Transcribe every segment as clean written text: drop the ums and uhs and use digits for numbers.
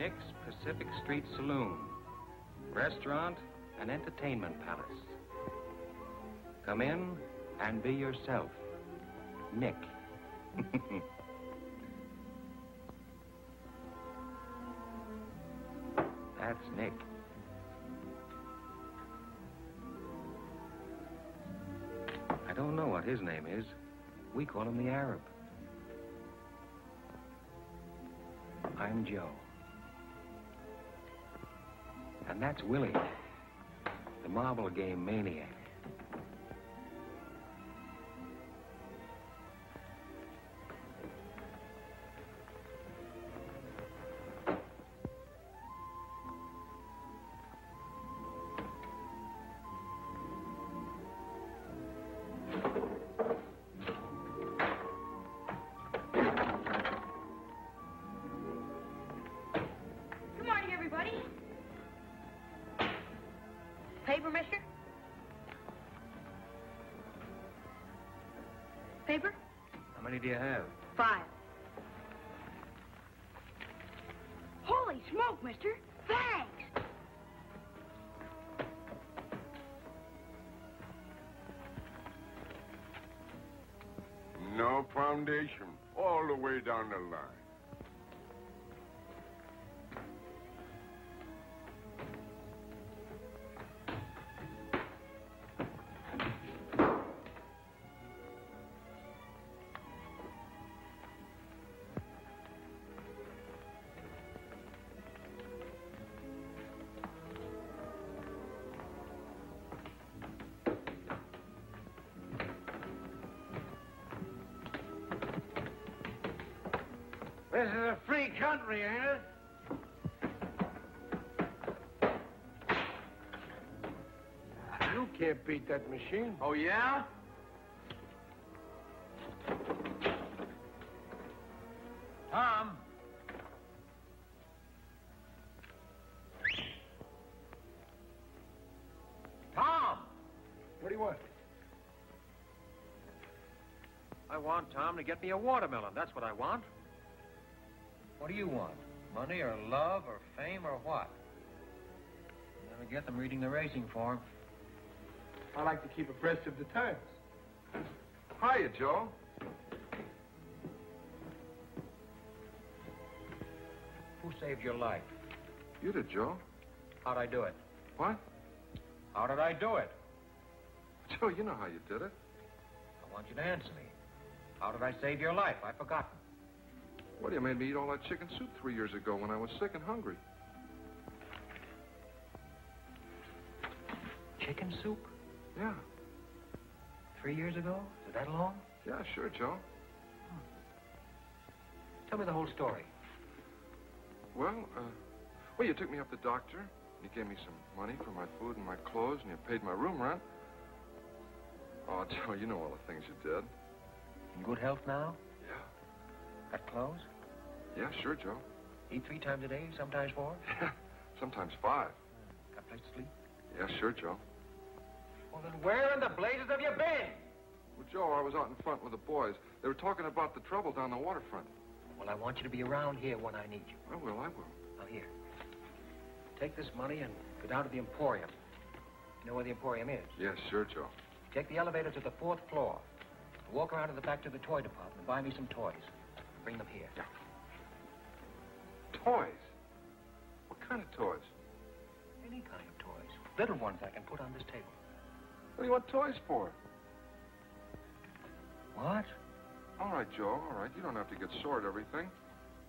Nick's Pacific Street Saloon, restaurant and entertainment palace. Come in and be yourself, Nick. That's Nick. I don't know what his name is. We call him the Arab. I'm Joe. And that's Willie, the marble game maniac. Paper, mister? Paper? How many do you have? 5. Holy smoke, mister. Thanks. No foundation, all the way down the line. This is a free country, ain't it? You can't beat that machine. Oh, yeah? Tom? Tom! What do you want? I want Tom to get me a watermelon. That's what I want. What do you want? Money or love or fame or what? You never get them reading the racing form. I like to keep abreast of the times. Hiya, Joe. Who saved your life? You did, Joe. How'd I do it? What? How did I do it? Joe, you know how you did it. I want you to answer me. How did I save your life? I've forgotten. Well, you made me eat all that chicken soup 3 years ago when I was sick and hungry. Chicken soup? Yeah. 3 years ago? Is it that long? Yeah, sure, Joe. Tell me the whole story. Well, you took me up to the doctor. You gave me some money for my food and my clothes, and you paid my room rent. Oh, Joe, you know all the things you did. In good health now? Yeah. Got clothes? Yeah, sure, Joe. Eat 3 times a day, sometimes 4? Yeah, sometimes 5. Got a place to sleep? Yeah, sure, Joe. Well, then where in the blazes have you been? Well, Joe, I was out in front with the boys. They were talking about the trouble down the waterfront. Well, I want you to be around here when I need you. I will. Now, here. Take this money and go down to the Emporium. You know where the Emporium is? Yes, sure, Joe. Take the elevator to the 4th floor. Walk around to the back to the toy department and buy me some toys. Bring them here. Yeah. Toys? What kind of toys? Any kind of toys. Little ones I can put on this table. What do you want toys for? What? All right, Joe, all right. You don't have to get sore at everything.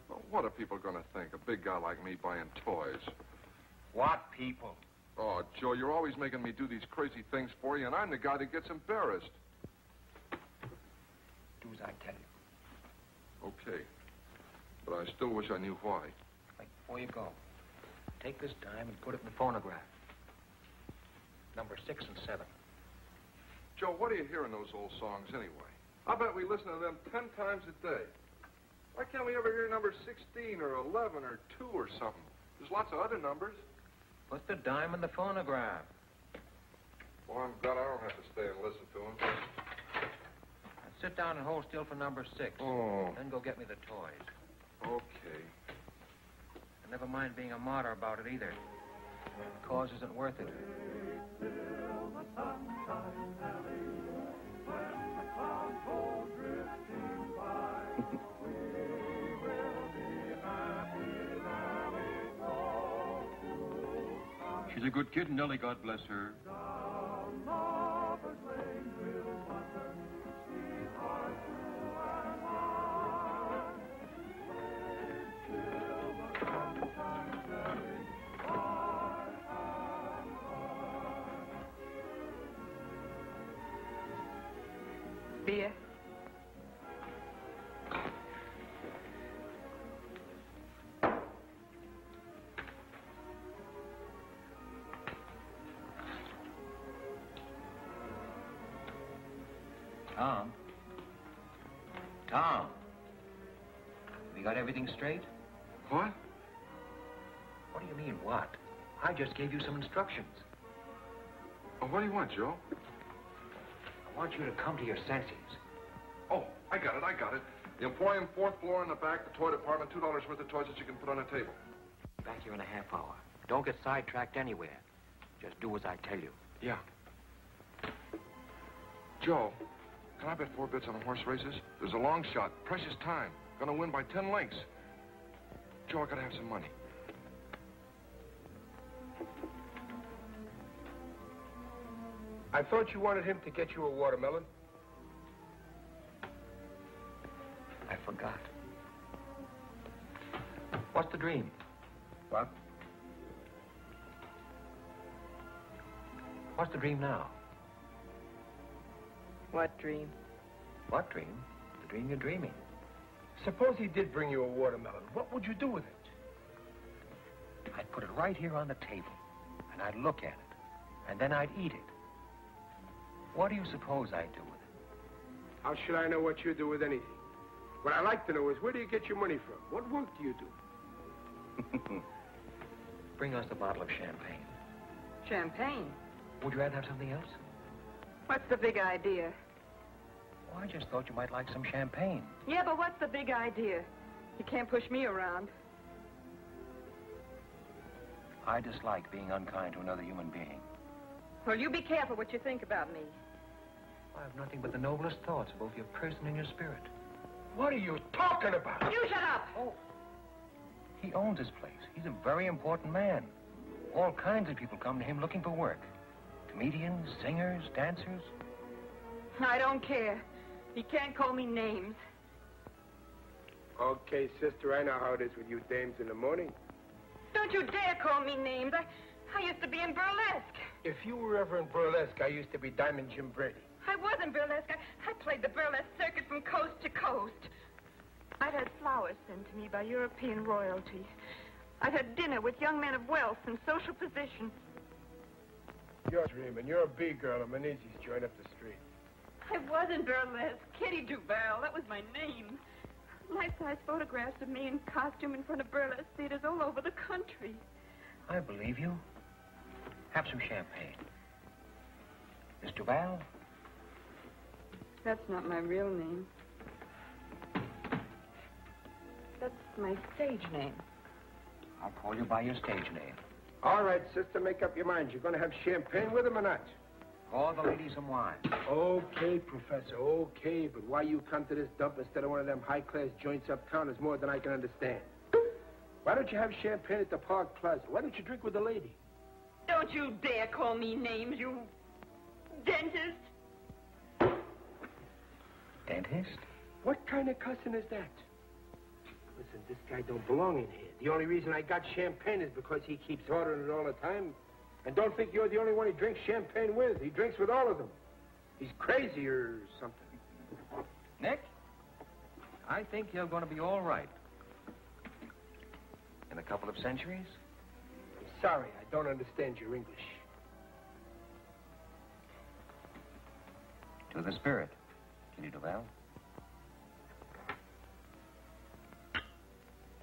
Well, what are people going to think? A big guy like me buying toys. What people? Oh, Joe, you're always making me do these crazy things for you, and I'm the guy that gets embarrassed. Do as I tell you. Okay. But I still wish I knew why. Wait, before you go, take this dime and put it in the phonograph. Number 6 and 7. Joe, what do you hear in those old songs anyway? I bet we listen to them 10 times a day. Why can't we ever hear number 16 or 11 or 2 or something? There's lots of other numbers. Put the dime in the phonograph. Well, I'm glad I don't have to stay and listen to them. Now sit down and hold still for number 6. Oh. Then go get me the toys. Okay. And never mind being a martyr about it either. The cause isn't worth it. She's a good kid, Nellie, God bless her. Beer. Tom? Tom? Have you got everything straight? What? What do you mean, what? I just gave you some instructions. Oh, what do you want, Joe? I want you to come to your senses. Oh, I got it. The Emporium, 4th floor in the back, the toy department, $2 worth of toys that you can put on a table. Back here in a half hour. Don't get sidetracked anywhere. Just do as I tell you. Yeah. Joe, can I bet 4 bits on the horse races? There's a long shot, precious time. Gonna win by 10 lengths. Joe, I gotta have some money. I thought you wanted him to get you a watermelon. I forgot. What's the dream? What? What's the dream now? What dream? What dream? The dream you're dreaming. Suppose he did bring you a watermelon. What would you do with it? I'd put it right here on the table, and I'd look at it, and then I'd eat it. What do you suppose I'd do with it? How should I know what you do with anything? What I'd like to know is where do you get your money from? What work do you do? Bring us a bottle of champagne. Champagne? Would you rather have something else? What's the big idea? Well, I just thought you might like some champagne. Yeah, but what's the big idea? You can't push me around. I dislike being unkind to another human being. Well, you be careful what you think about me. I have nothing but the noblest thoughts of both your person and your spirit. What are you talking about? You shut up! Oh. He owns this place. He's a very important man. All kinds of people come to him looking for work. Comedians, singers, dancers. I don't care. He can't call me names. Okay, sister, I know how it is with you dames in the morning. Don't you dare call me names. I used to be in burlesque. If you were ever in burlesque, I used to be Diamond Jim Brady. I was in burlesque. I played the burlesque circuit from coast to coast. I'd had flowers sent to me by European royalty. I'd had dinner with young men of wealth and social position. You're dreaming. You're a B-girl at Menezes joint up the street. I was in burlesque. Kitty Duval. That was my name. Life-size photographs of me in costume in front of burlesque theaters all over the country. I believe you. Have some champagne. Miss Duval? That's not my real name. That's my stage name. I'll call you by your stage name. All right, sister, make up your mind. You're going to have champagne with him or not? Call the ladies some wine. Okay, Professor, okay. But why you come to this dump instead of one of them high-class joints uptown is more than I can understand. Why don't you have champagne at the Park Plaza? Why don't you drink with the lady? Don't you dare call me names, you dentist. Dentist? What kind of cussing is that? Listen, this guy don't belong in here. The only reason I got champagne is because he keeps ordering it all the time. And don't think you're the only one he drinks champagne with. He drinks with all of them. He's crazy or something. Nick? I think you're going to be all right. In a couple of centuries? I'm sorry, I don't understand your English. To the spirit, Kitty Duval.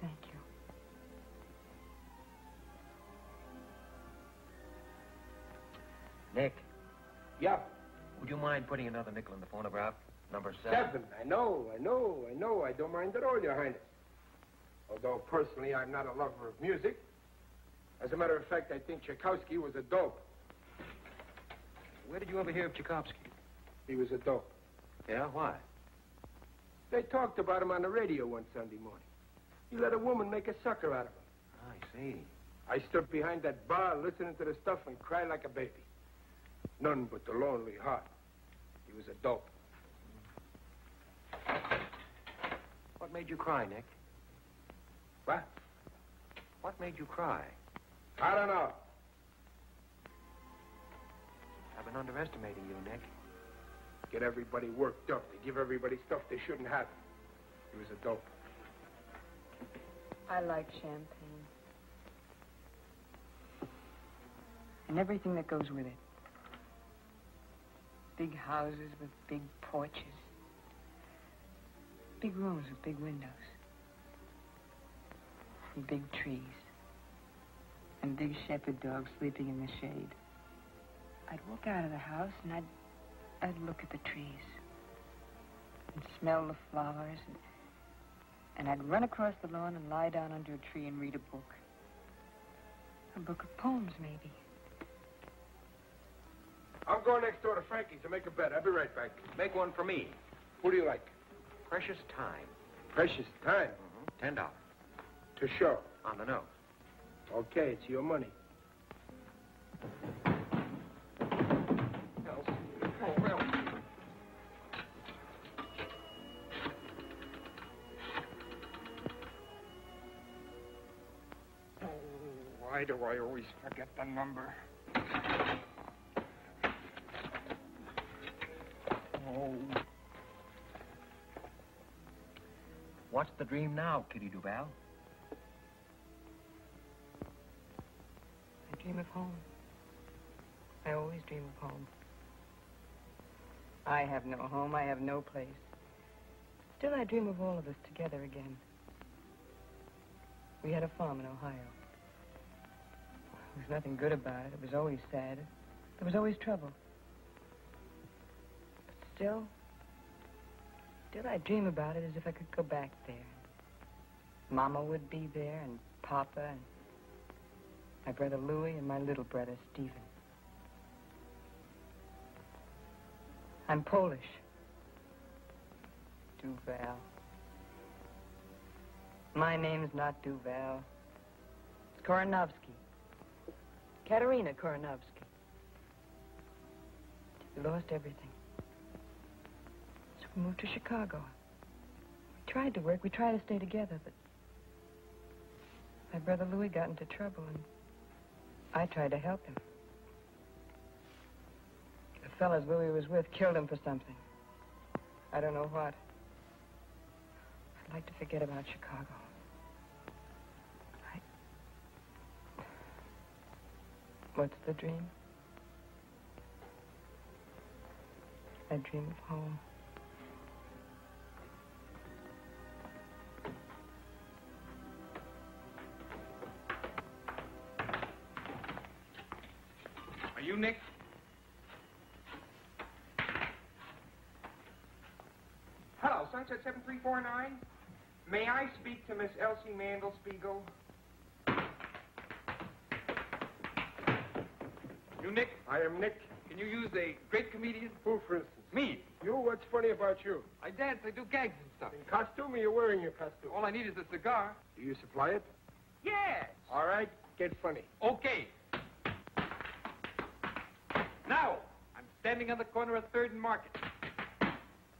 Thank you. Nick, Yeah. would you mind putting another nickel in the phonograph? Number 7. 7. I know. I don't mind at all, Your Highness. Although personally I'm not a lover of music. As a matter of fact, I think Tchaikovsky was a dope. Where did you ever hear of Tchaikovsky? He was a dope. Yeah, why? They talked about him on the radio one Sunday morning. He let a woman make a sucker out of him. I see. I stood behind that bar listening to the stuff and cried like a baby. None but the lonely heart. He was a dope. What made you cry, Nick? What? What made you cry? I don't know. I've been underestimating you, Nick. Get everybody worked up. They give everybody stuff they shouldn't have. He was a dope. I like champagne. And everything that goes with it. Big houses with big porches. Big rooms with big windows. And big trees. And big shepherd dogs sleeping in the shade. I'd walk out of the house and I'd look at the trees. And smell the flowers. And I'd run across the lawn and lie down under a tree and read a book. A book of poems, maybe. I'm going next door to Frankie's to make a bet. I'll be right back. Make one for me. Who do you like? Precious time. Precious time. $10. To show. On the nose. Okay, it's your money. Why do I always forget the number? Oh. What's the dream now, Kitty Duval? I dream of home. I always dream of home. I have no home. I have no place. Still, I dream of all of us together again. We had a farm in Ohio. There was nothing good about it. It was always sad. There was always trouble. But still, I dream about it as if I could go back there. Mama would be there, and Papa, and my brother Louie, and my little brother Stephen. I'm Polish. Duval. My name's not Duval. It's Koronovsky. Katerina Koronovsky. We lost everything. So we moved to Chicago. We tried to work. We tried to stay together, but my brother Louie got into trouble, and I tried to help him. The fellas Louie was with killed him for something. I don't know what. I'd like to forget about Chicago. What's the dream? I dream of home. Are you Nick? Hello, Sunset 7349. May I speak to Miss Elsie Mandelspiegel? You Nick? I am Nick. Can you use a great comedian? Who, for instance? Me. You? What's funny about you? I dance, I do gags and stuff. In costume, or you're wearing your costume? All I need is a cigar. Do you supply it? Yes. All right, get funny. Okay. Now, I'm standing on the corner of 3rd and Market.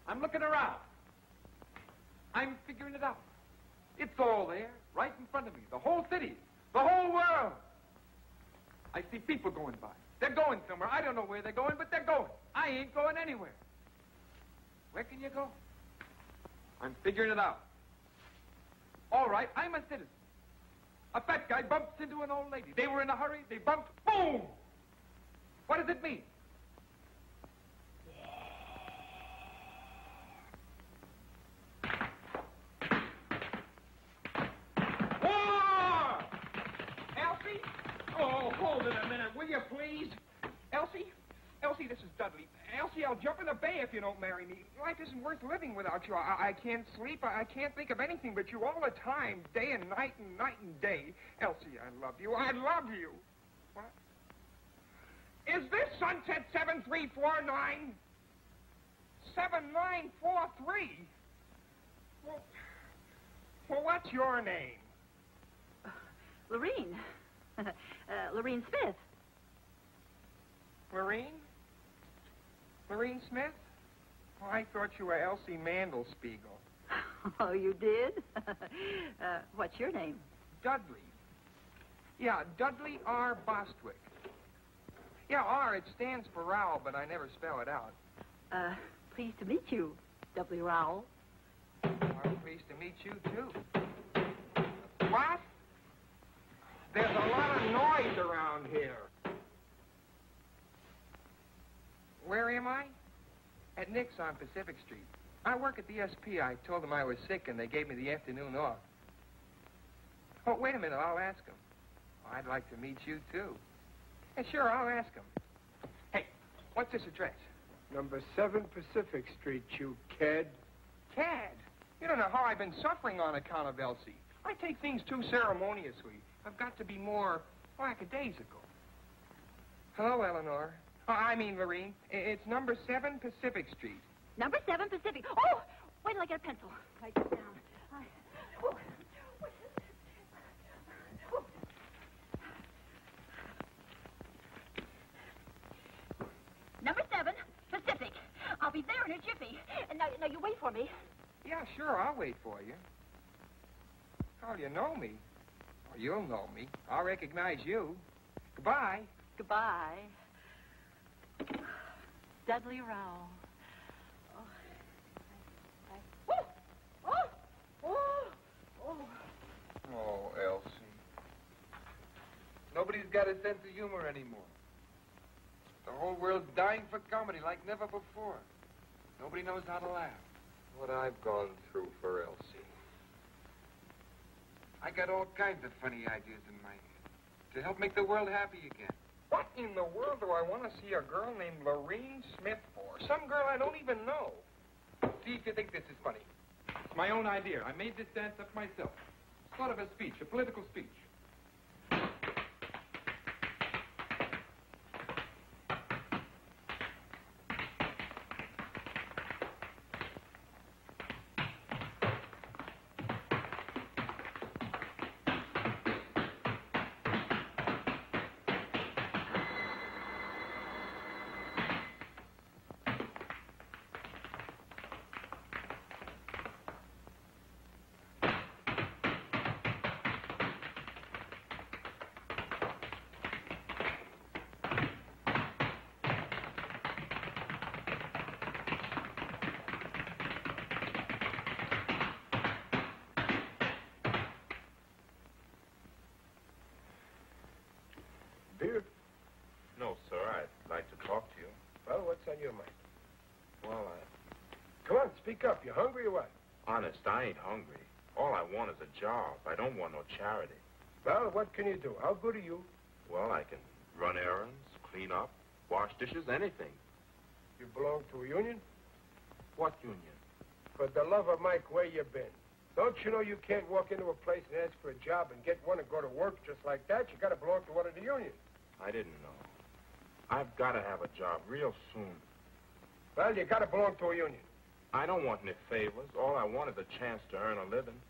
I'm looking around. I'm figuring it out. It's all there, right in front of me. The whole city, the whole world. I see people going by. They're going somewhere. I don't know where they're going, but they're going. I ain't going anywhere. Where can you go? I'm figuring it out. All right, I'm a citizen. A fat guy bumps into an old lady. They were in a hurry. They bumped. Boom! What does it mean? War! Elsie? Oh, hold it a minute, will you, please? Elsie? Elsie, this is Dudley. Elsie, I'll jump in the bay if you don't marry me. Life isn't worth living without you. I can't sleep. I can't think of anything but you all the time, day and night and day. Elsie, I love you. I love you. What? Is this Sunset 7349? 7943? Well, what's your name? Lorene. Lorene Smith. Lorene? Lorene Smith? Oh, I thought you were Elsie Mandelspiegel. Oh, you did? What's your name? Dudley. Yeah, Dudley R. Bostwick. Yeah, R, it stands for Raoul, but I never spell it out. Pleased to meet you, Dudley Raoul. I'm pleased to meet you, too. What? There's a lot of noise around here. Where am I? At Nick's on Pacific Street. I work at the SP. I told them I was sick, and they gave me the afternoon off. Oh, wait a minute. I'll ask them. Oh, I'd like to meet you, too. Yeah, sure, I'll ask them. Hey, what's this address? Number 7 Pacific Street, you cad. Cad? You don't know how I've been suffering on account of Elsie. I take things too ceremoniously. I've got to be more lackadaisical. Hello, Eleanor. I mean, Lorene. It's number 7 Pacific Street. Number 7 Pacific. Oh, wait till I get a pencil. Write it down. Number 7 Pacific. I'll be there in a jiffy. And now you wait for me. Yeah, sure, I'll wait for you. Oh, you know me. Or you'll know me. I'll recognize you. Goodbye. Goodbye. Dudley Raoul. Oh, Elsie. Nobody's got a sense of humor anymore. The whole world's dying for comedy like never before. Nobody knows how to laugh. What I've gone through for Elsie. I got all kinds of funny ideas in my head to help make the world happy again. What in the world do I want to see a girl named Lorene Smith for? Some girl I don't even know. See if you think this is funny. It's my own idea. I made this dance up myself. Sort of a speech, a political speech. Beer? No, sir. I'd like to talk to you. Well, what's on your mind? Well, come on, speak up. You hungry or what? Honest, I ain't hungry. All I want is a job. I don't want no charity. Well, what can you do? How good are you? Well, I can run errands, clean up, wash dishes, anything. You belong to a union? What union? For the love of Mike, where you been? Don't you know you can't walk into a place and ask for a job and get one and go to work just like that? You got to belong to one of the unions. I didn't know. I've got to have a job real soon. Well, you got to belong to a union. I don't want any favors. All I want is a chance to earn a living.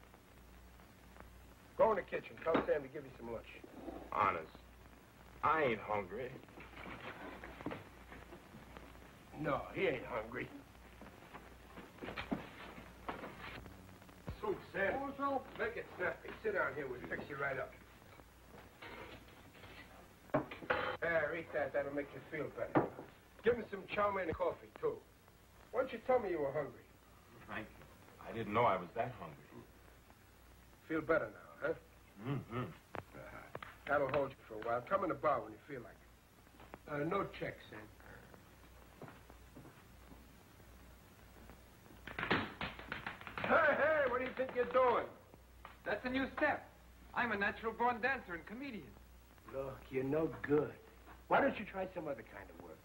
Go in the kitchen. Tell Sam to give you some lunch. Honest, I ain't hungry. No, he ain't hungry. Soup, Sam. Oh, soup. Make it snappy. Sit down here. We'll fix you right up. There, eat that. That'll make you feel better. Give him some chow mein and coffee, too. Why don't you tell me you were hungry? Thank you. I didn't know I was that hungry. Feel better now, huh? Mm-hmm. That'll hold you for a while. Come in the bar when you feel like it. No checks, Sam. Hey, what do you think you're doing? That's a new step. I'm a natural-born dancer and comedian. Look, you're no good. Why don't you try some other kind of work?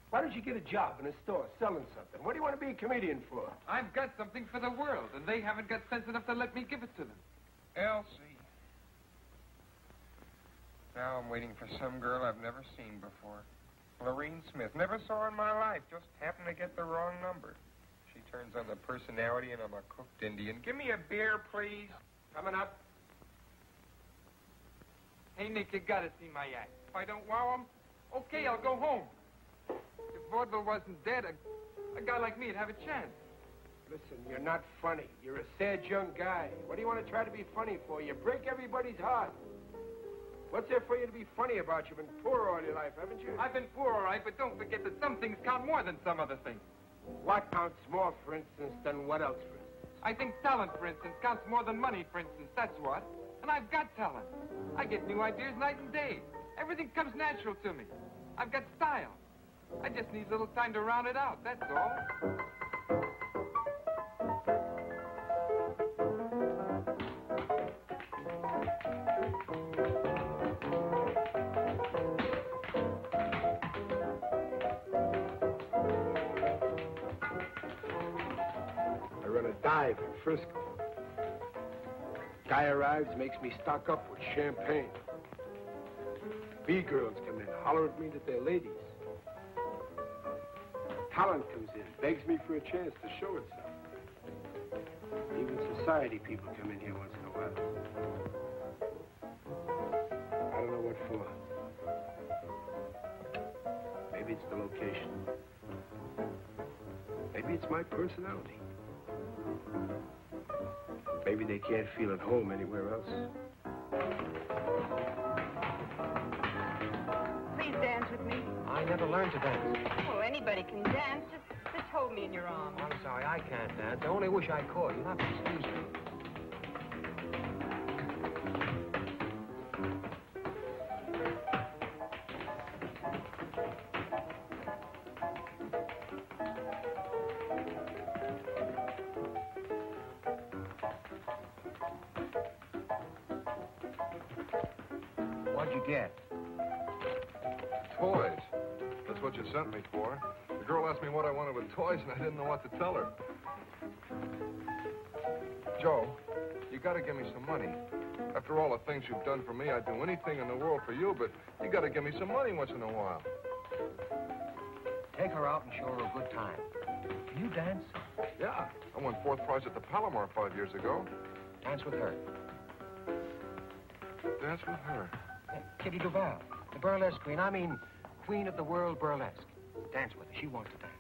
Why don't you get a job in a store selling something? What do you want to be a comedian for? I've got something for the world, and they haven't got sense enough to let me give it to them. Elsie. Now I'm waiting for some girl I've never seen before. Lorene Smith. Never saw her in my life. Just happened to get the wrong number. She turns on the personality, and I'm a cooked Indian. Give me a beer, please. Coming up. Hey, Nick, you gotta see my act. If I don't wow him, okay, I'll go home. If vaudeville wasn't dead, a guy like me'd have a chance. Listen, you're not funny. You're a sad young guy. What do you want to try to be funny for? You break everybody's heart. What's there for you to be funny about? You've been poor all your life, haven't you? I've been poor, all right, but don't forget that some things count more than some other things. What counts more, for instance, than what else, for instance? I think talent, for instance, counts more than money, for instance. That's what. And I've got talent. I get new ideas night and day. Everything comes natural to me. I've got style. I just need a little time to round it out, that's all. I run a dive in Frisco. Guy arrives, makes me stock up with champagne. B-girls come in, holler at me that they're ladies. Talent comes in, begs me for a chance to show itself. Even society people come in here once in a while. I don't know what for. Maybe it's the location. Maybe it's my personality. Maybe they can't feel at home anywhere else. Please dance with me. I never learned to dance. Well, anybody can dance. Just hold me in your arms. I'm sorry, I can't dance. I only wish I could. You'll have to excuse me. What'd you get? Toys. That's what you sent me for. The girl asked me what I wanted with toys, and I didn't know what to tell her. Joe, you gotta give me some money. After all the things you've done for me, I'd do anything in the world for you, but you gotta give me some money once in a while. Take her out and show her a good time. Can you dance? Yeah. I won 4th prize at the Palomar 5 years ago. Dance with her. Dance with her. Yeah, Kitty Duval, the burlesque queen. I mean, queen of the world burlesque. Dance with her. She wants to dance.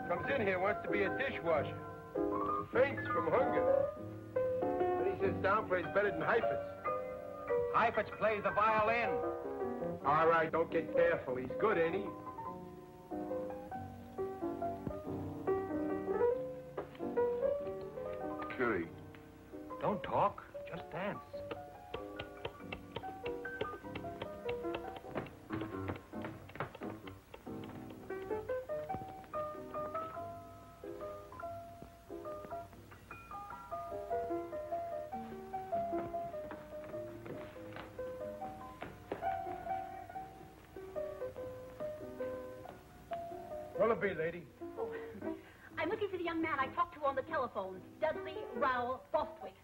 Comes in here, wants to be a dishwasher. Faints from hunger. Then he sits down, plays better than Heifetz. Heifetz plays the violin. All right, don't get careful. He's good, ain't he? Kitty. Don't talk, just dance. What'll it be, lady? Oh, I'm looking for the young man I talked to on the telephone. Dudley Raoul Bostwick.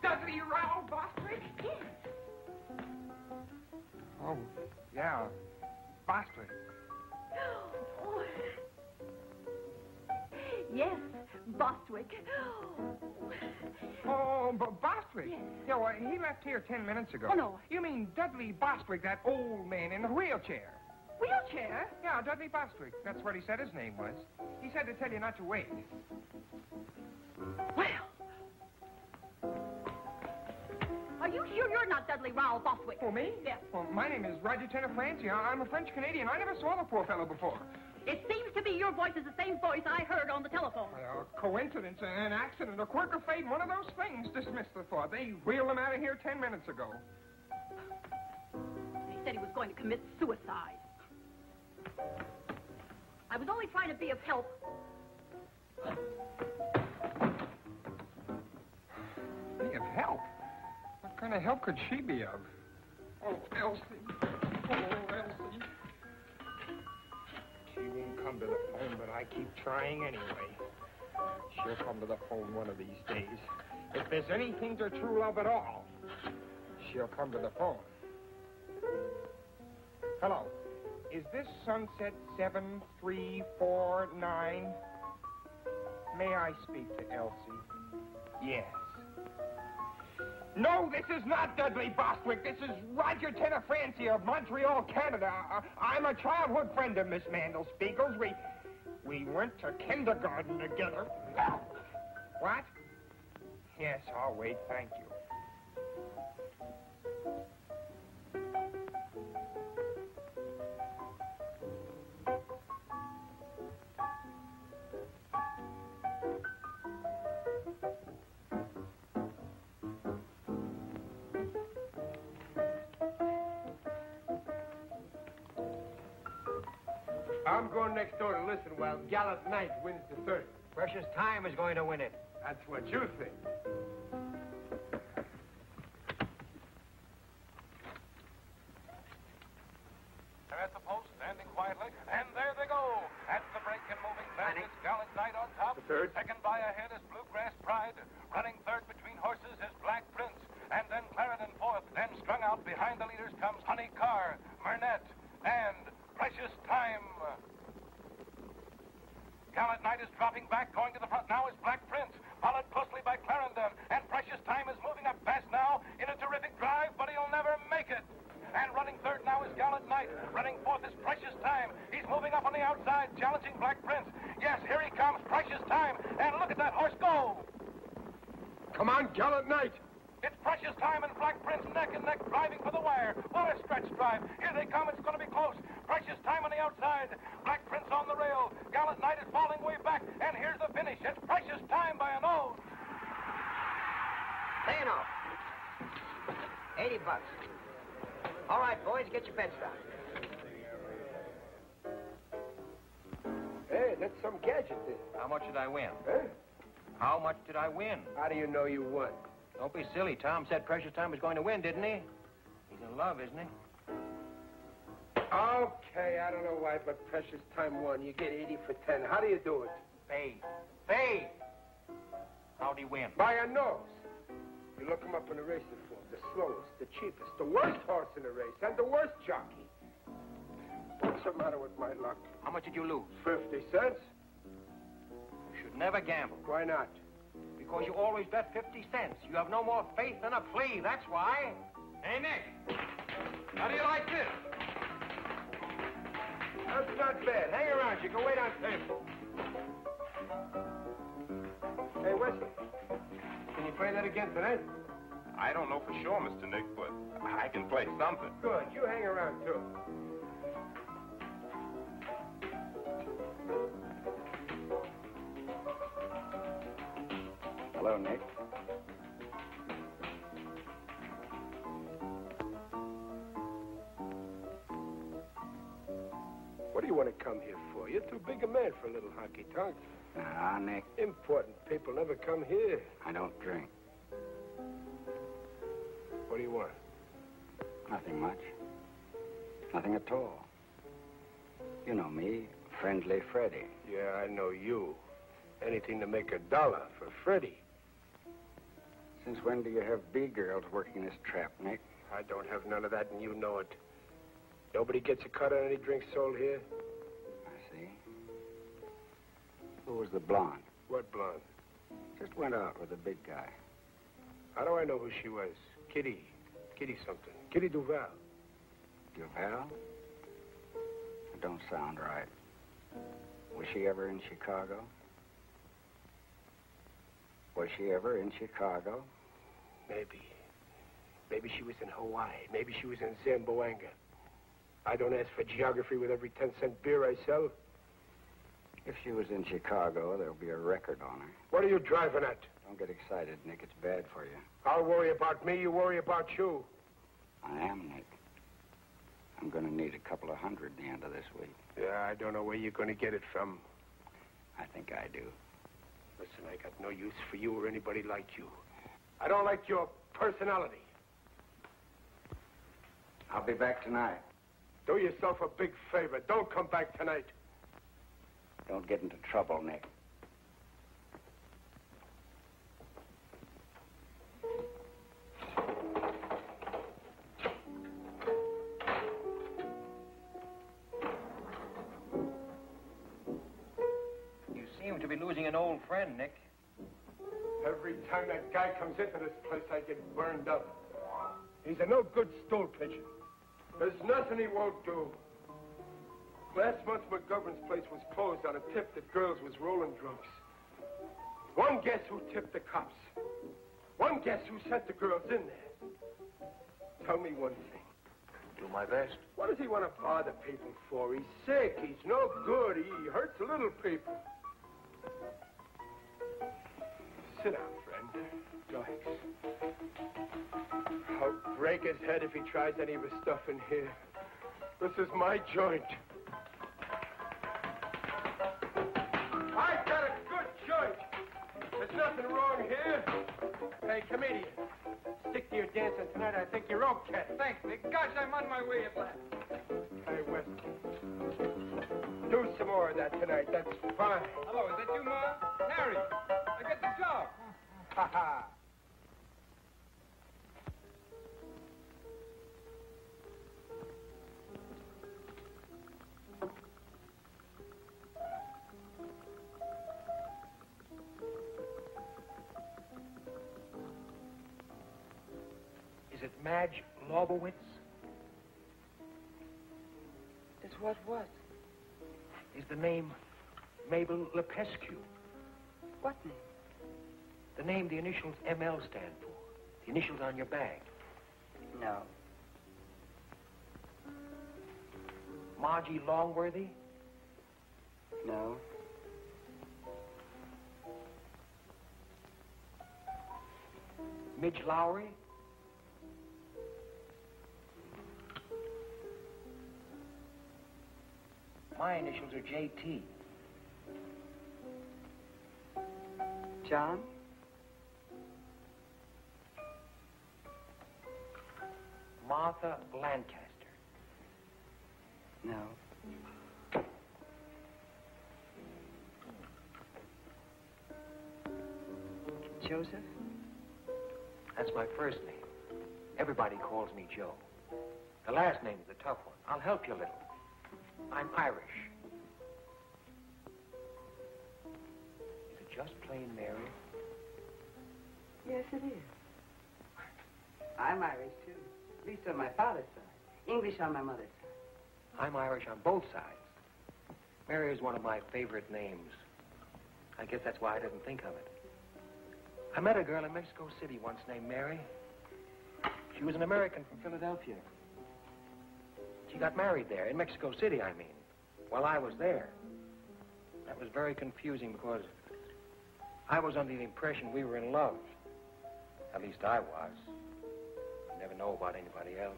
Dudley Raoul Bostwick? Yes. Oh, yeah. Bostwick. Oh. Yes, Bostwick. Oh, Bostwick? Yes. Yeah, well, he left here 10 minutes ago. Oh, no. You mean Dudley Bostwick, that old man in the wheelchair? Wheelchair? Yeah, Dudley Bostwick. That's what he said his name was. He said to tell you not to wait. Well. Are you sure you're not Dudley Raoul Bostwick? Oh, me? Yeah. Well, my name is Roger Tenor Francie. I'm a French-Canadian. I never saw the poor fellow before. It seems to be your voice is the same voice I heard on the telephone. Well, coincidence, an accident, a quirk of fate, one of those things. Dismiss the thought. They wheeled him out of here 10 minutes ago. He said he was going to commit suicide. I was only trying to be of help. Be of help? What kind of help could she be of? Oh, Elsie. Oh, Elsie. She won't come to the phone, but I keep trying anyway. She'll come to the phone one of these days. If there's anything to true love at all, she'll come to the phone. Hello. Is this Sunset 7349? May I speak to Elsie? Yes. No, this is not Dudley Bostwick. This is Roger Tenafranci of Montreal, Canada. I'm a childhood friend of Miss Mandelspiegel's. We went to kindergarten together. What? Yes, I'll wait. Thank you. I'm going next door to listen while Gallant Knight wins the 30. Precious Time is going to win it. That's what you think. They're at the post, standing quietly, and there they go. At the break and moving fast, it's Gallant Knight on top. The third. Second by ahead is Bluegrass Pride. Running third between horses is Black Prince. And then Clarendon fourth. Then strung out behind the leaders comes Honey Carr, Murnett, and Precious Time. Gallant Knight is dropping back, going to the front now is Black Prince, followed closely by Clarendon, and Precious Time is moving up fast now in a terrific drive, but he'll never make it. And running third now is Gallant Knight. Running fourth is Precious Time. He's moving up on the outside, challenging Black Prince. Yes, here he comes, Precious Time, and look at that horse go. Come on, Gallant Knight. It's Precious Time and Black Prince neck and neck driving for the wire. What a stretch drive. Here they come. It's going to be close. Precious Time on the outside. Black Prince on the rail. Gallant Knight is falling way back. And here's the finish. It's Precious Time by a nose. Pay off. $80. All right, boys, get your bets down. Hey, that's some gadget there. How much did I win? Huh? How much did I win? How do you know you won? Don't be silly. Tom said Precious Time was going to win, didn't he? He's in love, isn't he? Okay, I don't know why, but Precious Time won. You get 80 for 10. How do you do it? Fade. Fade! How'd he win? By a nose. You look him up in the racing form. The slowest, the cheapest, the worst horse in the race, and the worst jockey. What's the matter with my luck? How much did you lose? 50 cents. You should never gamble. Why not? Because you always bet 50 cents. You have no more faith than a flea, that's why. Hey, Nick, how do you like this? That's not bad. Hang around. You can wait on table. Hey, Wesley, can you play that again tonight? I don't know for sure, Mr. Nick, but I can play something. Good. You hang around, too. Hello, Nick. What do you want to come here for? You're too big a man for a little honky-tonk. Ah, Nick. Important people never come here. I don't drink. What do you want? Nothing much. Nothing at all. You know me, Friendly Freddie. Yeah, I know you. Anything to make $1 for Freddie. Since when do you have B-girls working this trap, Nick? I don't have none of that, and you know it. Nobody gets a cut on any drinks sold here. I see. Who was the blonde? What blonde? Just went out with a big guy. How do I know who she was? Kitty. Kitty something. Kitty Duval. Duval? It don't sound right. Was she ever in Chicago? Was she ever in Chicago? Maybe. Maybe she was in Hawaii. Maybe she was in Zamboanga. I don't ask for geography with every 10-cent beer I sell. If she was in Chicago, there'll be a record on her. What are you driving at? Don't get excited, Nick. It's bad for you. I'll worry about me, you worry about you. I am, Nick. I'm going to need a couple of hundred at the end of this week. Yeah, I don't know where you're going to get it from. I think I do. Listen, I got no use for you or anybody like you. I don't like your personality. I'll be back tonight. Do yourself a big favor. Don't come back tonight. Don't get into trouble, Nick. You seem to be losing an old friend, Nick. Every time that guy comes into this place, I get burned up. He's a no-good stool pigeon. There's nothing he won't do. Last month, McGovern's place was closed on a tip that girls was rolling drunks. One guess who tipped the cops. One guess who sent the girls in there. Tell me one thing. Do my best. What does he want to bother people for? He's sick. He's no good. He hurts little people. Sit down, friend. Relax. I'll break his head if he tries any of his stuff in here. This is my joint. I got a good joint. There's nothing wrong here. Hey, comedian. Stick to your dancing tonight. I think you're okay. Thanks, Nick. Gosh, I'm on my way at last. Hey, Wesley. Do some more of that tonight. That's fine. Hello, is that you, Ma? Harry, I got the job. Ha ha. Is it Madge Lobowitz? Is what? Is the name Mabel Lepescu? What name? The name the initials ML stand for. The initials on your bag. No. Margie Longworthy? No. Midge Lowry? My initials are JT. John? Martha Lancaster. No. Joseph? That's my first name. Everybody calls me Joe. The last name is a tough one. I'll help you a little. I'm Irish. Is it just plain Mary? Yes, it is. I'm Irish, too. At least on my father's side. English on my mother's side. I'm Irish on both sides. Mary is one of my favorite names. I guess that's why I didn't think of it. I met a girl in Mexico City once named Mary. She was an American from Philadelphia. She got married there, in Mexico City, I mean, while I was there. That was very confusing because I was under the impression we were in love. At least I was. I never know about anybody else.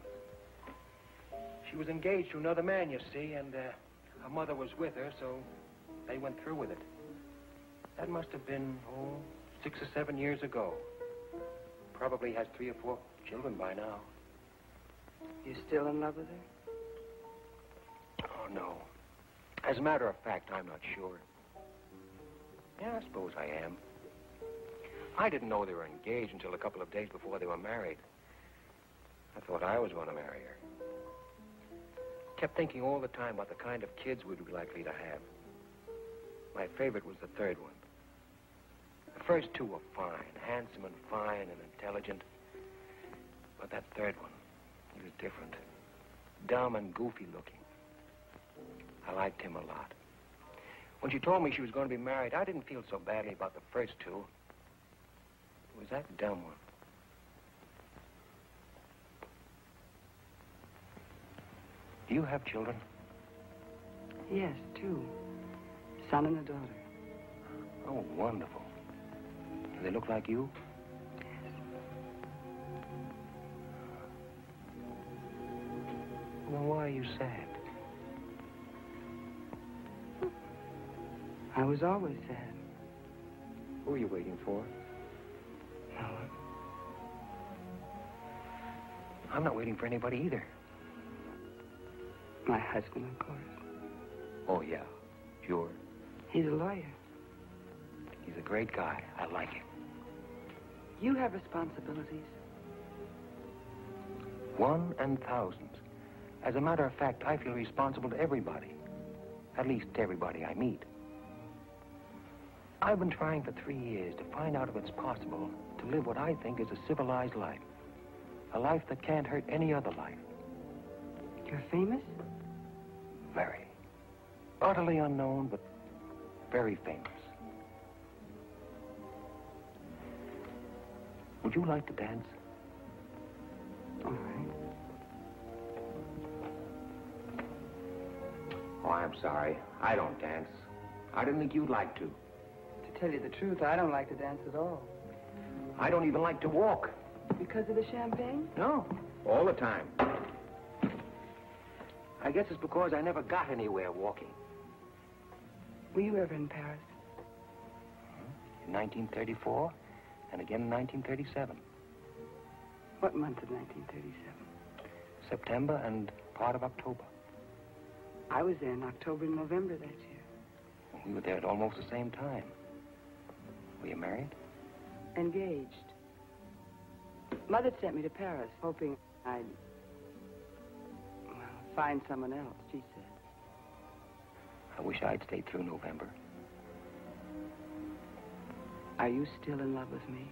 She was engaged to another man, you see, and her mother was with her, so they went through with it. That must have been, 6 or 7 years ago. Probably has 3 or 4 children by now. You still in love with her? Oh, no. As a matter of fact, I'm not sure. Yeah, I suppose I am. I didn't know they were engaged until a couple of days before they were married. I thought I was going to marry her. Kept thinking all the time about the kind of kids we'd be likely to have. My favorite was the third one. The first 2 were fine, handsome and fine and intelligent. But that third one, he was different. Dumb and goofy looking. I liked him a lot. When she told me she was going to be married, I didn't feel so badly about the first 2. It was that dumb one. Do you have children? Yes, 2. son and a daughter. Oh, wonderful. Do they look like you? Well, why are you sad? I was always sad. Who are you waiting for? No one. I'm not waiting for anybody either. My husband, of course. Oh, yeah. Sure. He's a lawyer. He's a great guy. I like him. You have responsibilities. One and thousands. As a matter of fact, I feel responsible to everybody. At least everybody I meet. I've been trying for 3 years to find out if it's possible to live what I think is a civilized life. A life that can't hurt any other life. You're famous? Very. Utterly unknown, but very famous. Would you like to dance? All right. Oh, I'm sorry. I don't dance. I didn't think you'd like to. To tell you the truth, I don't like to dance at all. I don't even like to walk. Because of the champagne? No, all the time. I guess it's because I never got anywhere walking. Were you ever in Paris? In 1934, and again in 1937. What month of 1937? September and part of October. I was there in October and November that year. We were there at almost the same time. Were you married? Engaged. Mother sent me to Paris, hoping I'd, well, find someone else, she said. I wish I'd stayed through November. Are you still in love with me?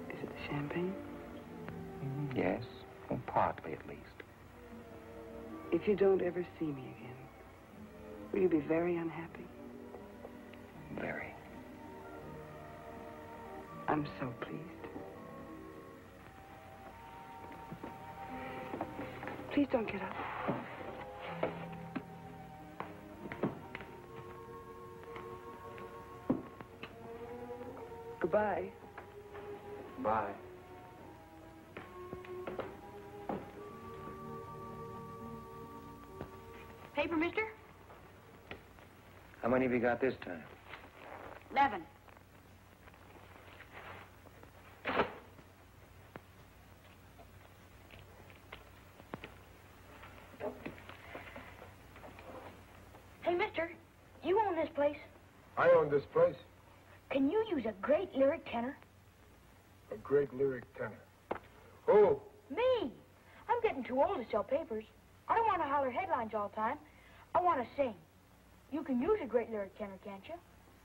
Is it the champagne? Yes, well, partly at least. If you don't ever see me again, will you be very unhappy? Very. I'm so pleased. Please don't get up. Goodbye. Bye. Paper, mister? How many have you got this time? 11. Hey, mister, you own this place? I own this place. Can you use a great lyric tenor? A great lyric tenor. Who? Me. I'm getting too old to sell papers. I don't want to holler headlines all the time. I want to sing. You can use a great lyric tenor, can't you?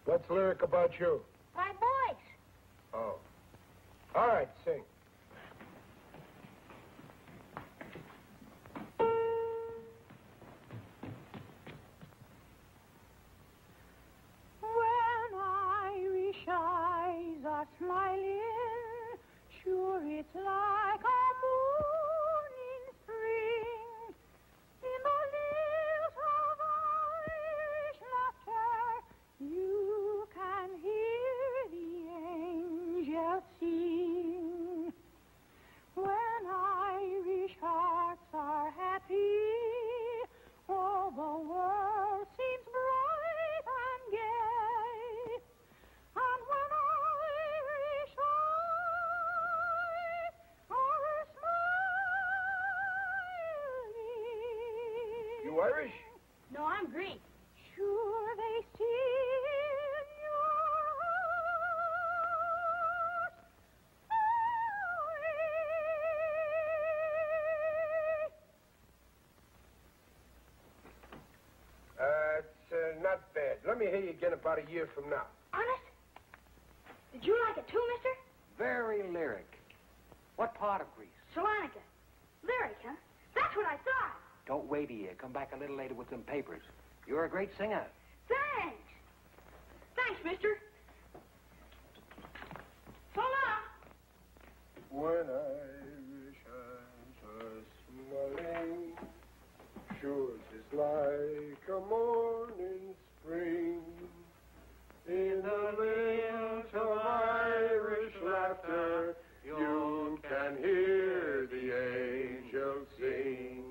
What's lyric about you? My voice. Oh. All right, sing. When Irish eyes are smiling, sure it's like a moon in spring. In the lilt of Irish laughter, you can hear the angels sing. When Irish hearts are happy, all the world seems bright and gay. And when Irish eyes are smiling. You Irish? No, I'm Greek. Sure they see in your hearts. It's not bad. Let me hear you again about a year from now. Honest? Did you like it too, mister? Very lyric. What part of Greece? Salonica. Lyric, huh? That's what I thought. Don't wait a year. Come back a little later with some papers. You're a great singer. Thanks. Thanks, mister. So long. When Irish eyes are smiling, sure it's like a morning spring. In the midst of Irish laughter, you can hear the angels sing.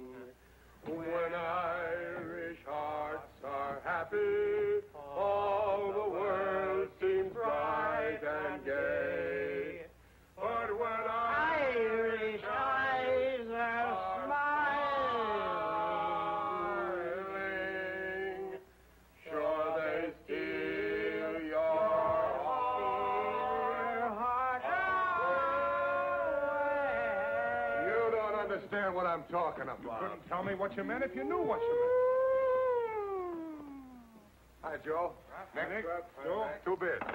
When Irish hearts are happy, all the world seems bright and gay. But when Irish eyes are smiling, sure they steal your heart away. You don't understand what I'm talking about. You couldn't tell me what you meant if you knew what you meant. Hi, Joe. Next. Joe. Two bids.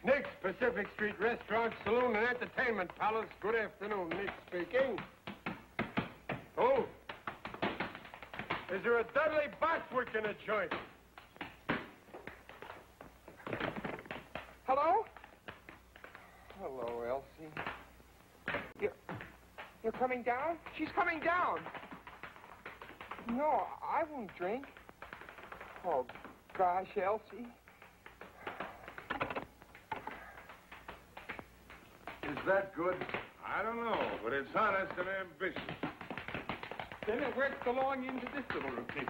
Nick's Pacific Street Restaurant, Saloon, and Entertainment Palace. Good afternoon, Nick speaking. Who? Is there a Dudley Bostwick in the joint? Hello? Hello, Elsie. You're coming down? She's coming down. No, I won't drink. Oh, gosh, Elsie. Is that good? I don't know, but it's honest and ambitious. Then it works along into this little routine.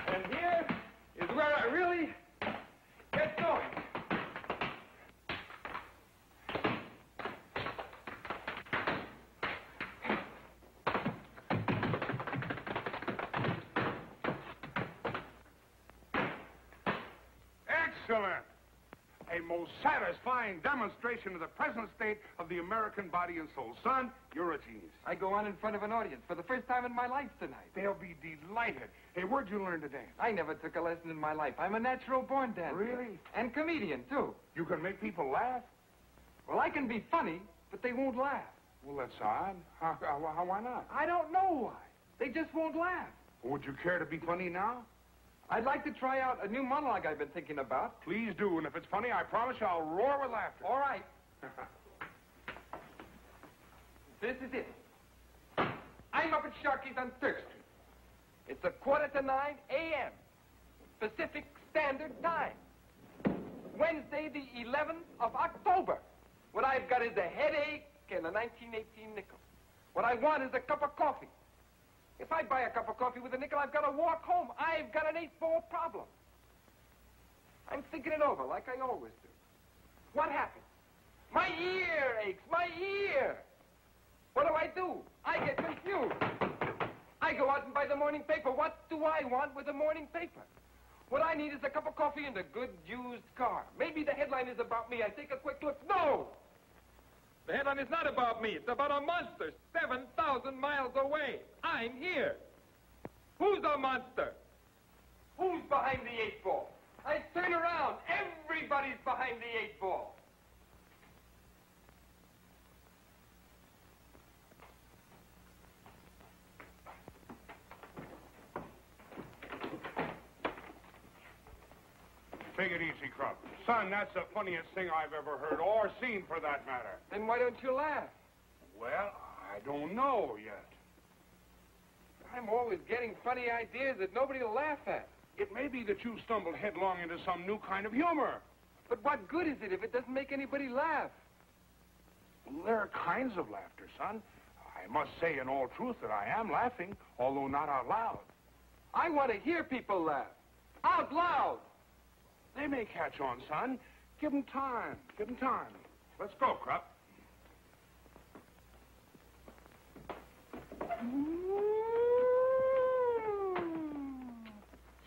And here is where I really get going. Excellent! A most satisfying demonstration of the present state of the American body and soul. Son, you're a genius. I go on in front of an audience for the first time in my life tonight. They'll be delighted. Hey, where'd you learn to dance? I never took a lesson in my life. I'm a natural-born dancer. Really? And comedian, too. You can make people laugh? Well, I can be funny, but they won't laugh. Well, that's odd. Why not? I don't know why. They just won't laugh. Would you care to be funny now? I'd like to try out a new monologue I've been thinking about. Please do, and if it's funny, I promise you I'll roar with laughter. All right. This is it. I'm up at Sharkey's on 3rd Street. It's 8:45 a.m. Pacific Standard Time. Wednesday, the 11th of October. What I've got is a headache and a 1918 nickel. What I want is a cup of coffee. If I buy a cup of coffee with a nickel, I've got to walk home. I've got an 8-ball problem. I'm thinking it over like I always do. What happens? My ear aches. My ear. What do? I get confused. I go out and buy the morning paper. What do I want with the morning paper? What I need is a cup of coffee and a good used car. Maybe the headline is about me. I take a quick look. No! The headline is not about me. It's about a monster 7,000 miles away. I'm here. Who's a monster? Who's behind the 8-ball? I turn around. Everybody's behind the 8-ball. Take it easy, Krupp. Son, that's the funniest thing I've ever heard, or seen for that matter. Then why don't you laugh? Well, I don't know yet. I'm always getting funny ideas that nobody will laugh at. It may be that you stumbled headlong into some new kind of humor. But what good is it if it doesn't make anybody laugh? There are kinds of laughter, son. I must say in all truth that I am laughing, although not out loud. I want to hear people laugh. Out loud. They may catch on, son. Give them time. Give them time. Let's go, Krupp.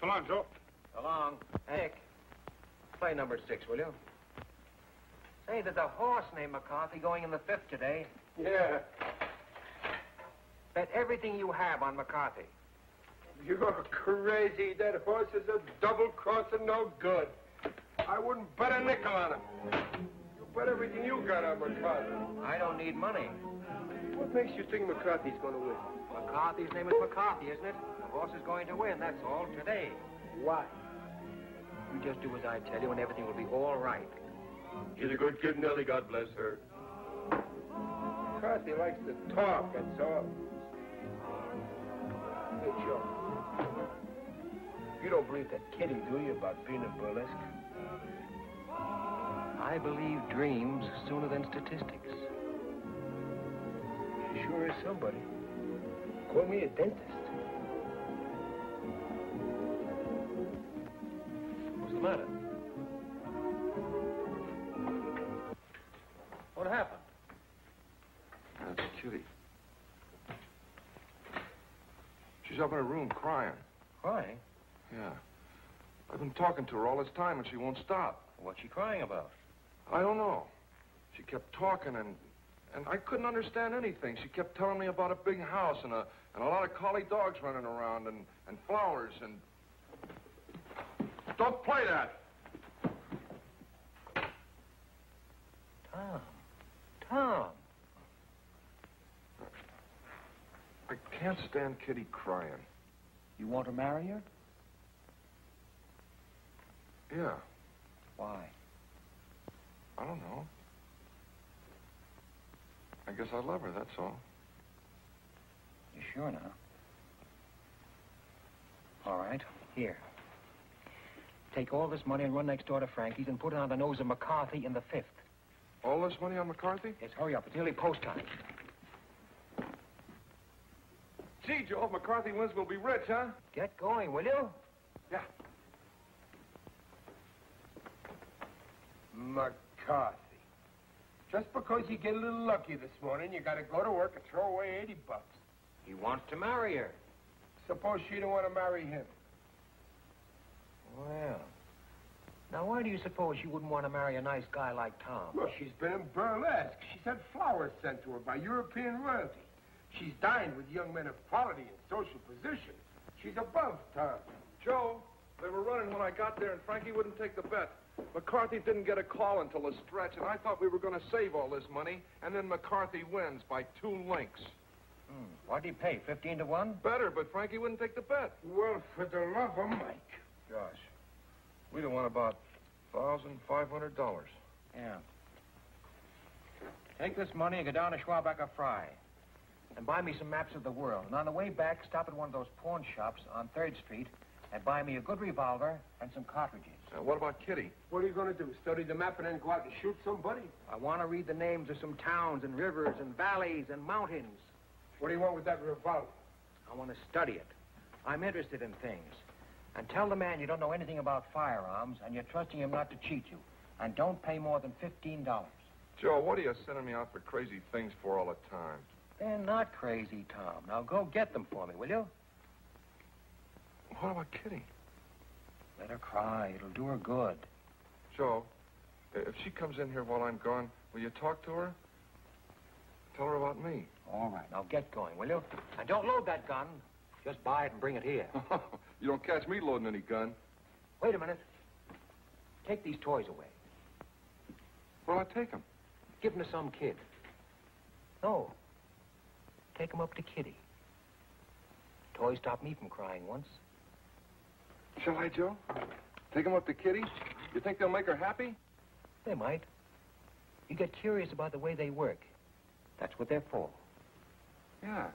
So long, Joe. So long. Nick, play number 6, will you? Say, there's a horse named McCarthy going in the 5th today. Yeah. Bet everything you have on McCarthy. You're crazy. That horse is a double-crosser, no good. I wouldn't bet a nickel on him. You bet everything you got on McCarthy. I don't need money. What makes you think McCarthy's going to win? McCarthy's name is McCarthy, isn't it? The horse is going to win, that's all, today. Why? You just do as I tell you and everything will be all right. She's a good kid, Nellie, God bless her. McCarthy likes to talk, that's all. Hey, Joe. You don't believe that kiddie, do you, about being a burlesque? I believe dreams sooner than statistics. She sure is somebody. Call me a dentist. What's the matter? What happened? That's Kitty. She's up in her room crying. Crying? Yeah. I've been talking to her all this time, and she won't stop. What's she crying about? I don't know. She kept talking, and I couldn't understand anything. She kept telling me about a big house and a lot of collie dogs running around and flowers and... Don't play that! Tom. I can't stand Kitty crying. You want to marry her? Yeah. Why? I don't know. I guess I love her, that's all. You sure now? All right, here. Take all this money and run next door to Frankie's and put it on the nose of McCarthy in the 5th. All this money on McCarthy? Yes, hurry up. It's nearly post time. Gee, Joe, if McCarthy wins, we'll be rich, huh? Get going, will you? Yeah. McCarthy. Just because you get a little lucky this morning, you got to go to work and throw away $80. He wants to marry her. Suppose she don't want to marry him. Well, now why do you suppose she wouldn't want to marry a nice guy like Tom? Well, she's been in burlesque. She's had flowers sent to her by European royalty. She's dined with young men of quality and social position. She's above Tom. Joe, they were running when I got there, and Frankie wouldn't take the bet. McCarthy didn't get a call until the stretch, and I thought we were going to save all this money, and then McCarthy wins by 2 links. What'd he pay, 15 to 1? Better, but Frankie wouldn't take the bet. Well, for the love of Mike. Gosh, we'd have won about $1,500. Yeah. Take this money and go down to Schwabacher Fry and buy me some maps of the world. And on the way back, stop at one of those pawn shops on 3rd Street and buy me a good revolver and some cartridges. What about Kitty? What are you going to do, study the map and then go out and shoot somebody? I want to read the names of some towns and rivers and valleys and mountains. What do you want with that revolver? I want to study it. I'm interested in things. And tell the man you don't know anything about firearms and you're trusting him not to cheat you. And don't pay more than $15. Joe, what are you sending me out for crazy things for all the time? They're not crazy, Tom. Now go get them for me, will you? What about Kitty? Let her cry. It'll do her good. Joe, if she comes in here while I'm gone, will you talk to her? Tell her about me. All right. Now get going, will you? And don't load that gun. Just buy it and bring it here. You don't catch me loading any gun. Wait a minute. Take these toys away. Where'll I take them? Give them to some kid. No. Take them up to Kitty. Toys stopped me from crying once. Shall I, Joe? Take them up to Kitty? You think they'll make her happy? They might. You get curious about the way they work. That's what they're for. Yeah.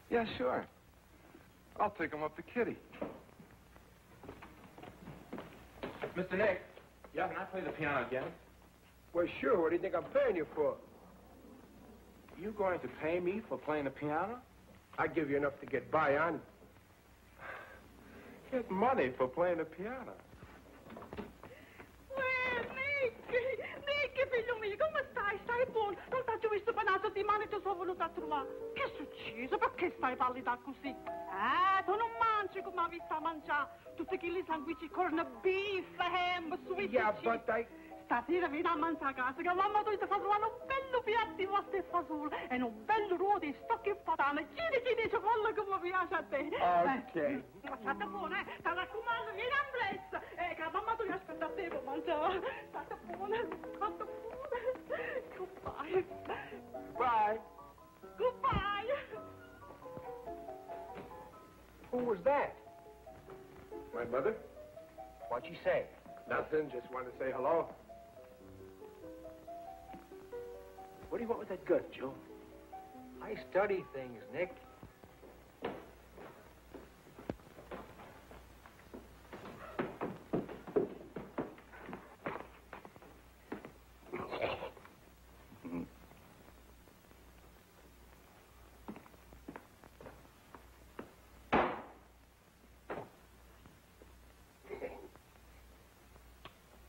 Yeah, sure. I'll take them up to Kitty. Mr. Nick. Yeah, can I play the piano again? Well, sure. What do you think I'm paying you for? You going to pay me for playing the piano? I give you enough to get by on. Get money for playing the piano. Nick, figlio mio, come stai? Stai buono? Non t'ho visto panato di mano e ti sono venuta a trovare. Che è successo? Perché stai pallida così? Tu non mangi come hai visto a mangiare. Tutti quelli sanguici, corn beef, ham, sweet Yeah, cheese. but I... Stasera vieni a mangiare a casa, che mamma tu ti fa trovare un bello piatto di pasta e fagioli e un bello ruolo di stocchi e patane. Giri, cipolla come piace a te. Ok. State buono, Ti raccomando, vieni a prezzo. Che la mamma tu mi aspetta a te per mangiare. State buono. Goodbye. Bye. Goodbye. Who was that? My mother? What'd she say? Nothing, just wanted to say hello. What do you want with that gun, Joe? I study things, Nick.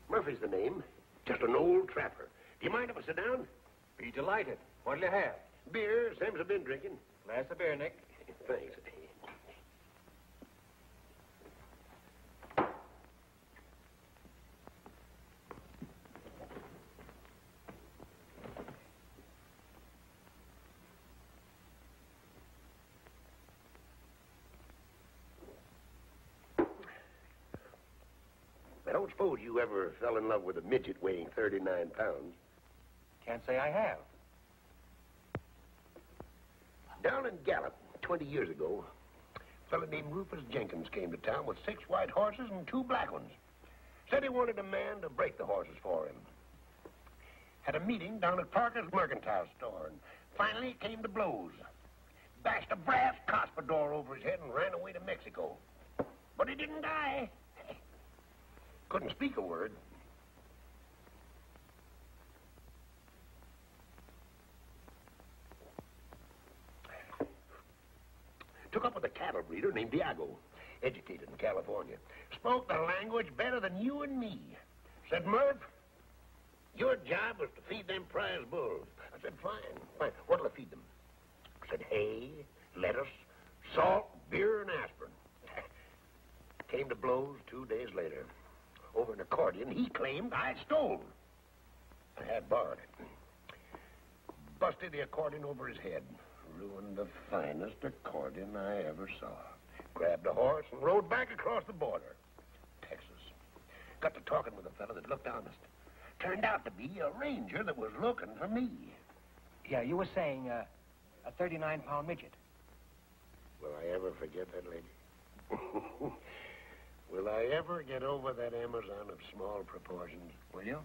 Murphy's the name. Just an old trapper. Do you mind if I sit down? Be delighted. What'll you have? Beer, same as I've been drinking. Glass of beer, Nick. Thanks. I don't suppose you ever fell in love with a midget weighing 39 pounds. Can't say I have. Down in Gallup, 20 years ago, a fellow named Rufus Jenkins came to town with 6 white horses and 2 black ones. Said he wanted a man to break the horses for him. Had a meeting down at Parker's mercantile store, and finally it came to blows. Bashed a brass cuspidor over his head and ran away to Mexico. But he didn't die. Couldn't speak a word. Took up with a cattle breeder named Diago, educated in California. Spoke the language better than you and me. Said, Murph, your job was to feed them prize bulls. I said, fine. What'll I feed them? Said, hay, lettuce, salt, beer, and aspirin. Came to blows 2 days later. Over an accordion he claimed I stole. I had borrowed it. Busted the accordion over his head. Ruined the finest accordion I ever saw. Grabbed a horse and rode back across the border. Texas. Got to talking with a fellow that looked honest. Turned out to be a ranger that was looking for me. Yeah, you were saying a 39-pound midget. Will I ever forget that lady? Will I ever get over that Amazon of small proportions? Will you?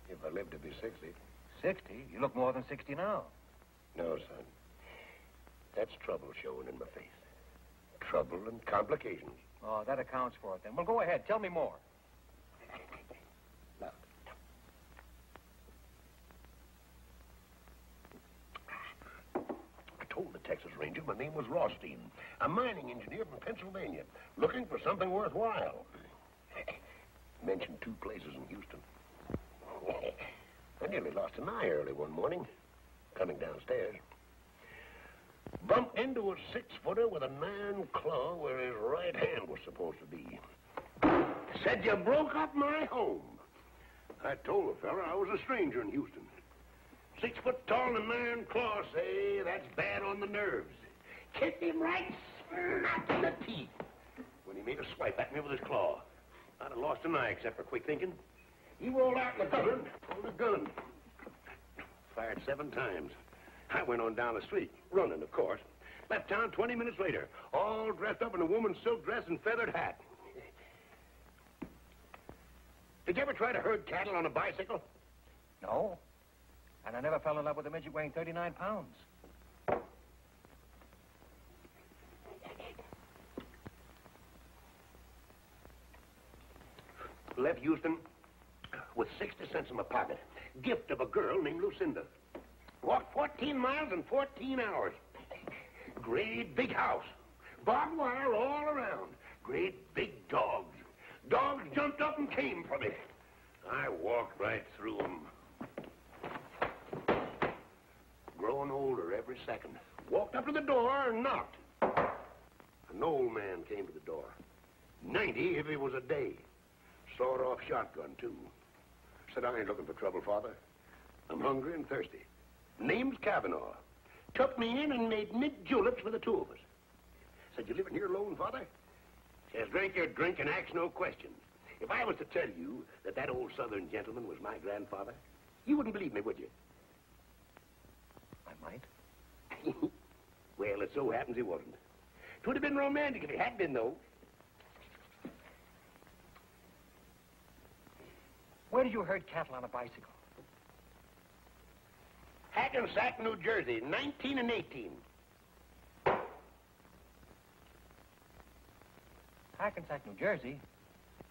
If I live to be 60. 60? You look more than 60 now. No, son. That's trouble showing in my face. Trouble and complications. Oh, that accounts for it then. Well, go ahead. Tell me more. Look. I told the Texas Ranger my name was Rothstein, a mining engineer from Pennsylvania, looking for something worthwhile. Mentioned 2 places in Houston. I nearly lost an eye early one morning, coming downstairs. Bumped into a 6-footer with a 9 claw where his right hand was supposed to be. Said you broke up my home. I told the fella I was a stranger in Houston. 6 foot tall and 9 claws, say, that's bad on the nerves. Kicked him right smack in the teeth when he made a swipe at me with his claw. I'd have lost an eye except for quick thinking. He rolled out in the cupboard, pulled a gun. Fired 7 times. I went on down the street, running, of course. Left town 20 minutes later, all dressed up in a woman's silk dress and feathered hat. Did you ever try to herd cattle on a bicycle? No. And I never fell in love with a midget weighing 39 pounds. Left Houston with 60 cents in my pocket. Gift of a girl named Lucinda. Walked 14 miles in 14 hours. Great big house. Barbed wire all around. Great big dogs. Dogs jumped up and came for me. I walked right through them. Growing older every second. Walked up to the door and knocked. An old man came to the door. 90 if it was a day. Sawed-off shotgun, too. Said, I ain't looking for trouble, Father. I'm hungry and thirsty. Name's Kavanaugh. Took me in and made mint juleps for the two of us. Said, you living here alone, Father? Says, drink your drink and ask no questions. If I was to tell you that that old Southern gentleman was my grandfather, you wouldn't believe me, would you? I might. Well, it so happens he wasn't. It would have been romantic if he had been, though. Where did you herd cattle on a bicycle? Hackensack, New Jersey, 19 and 18. Hackensack, New Jersey?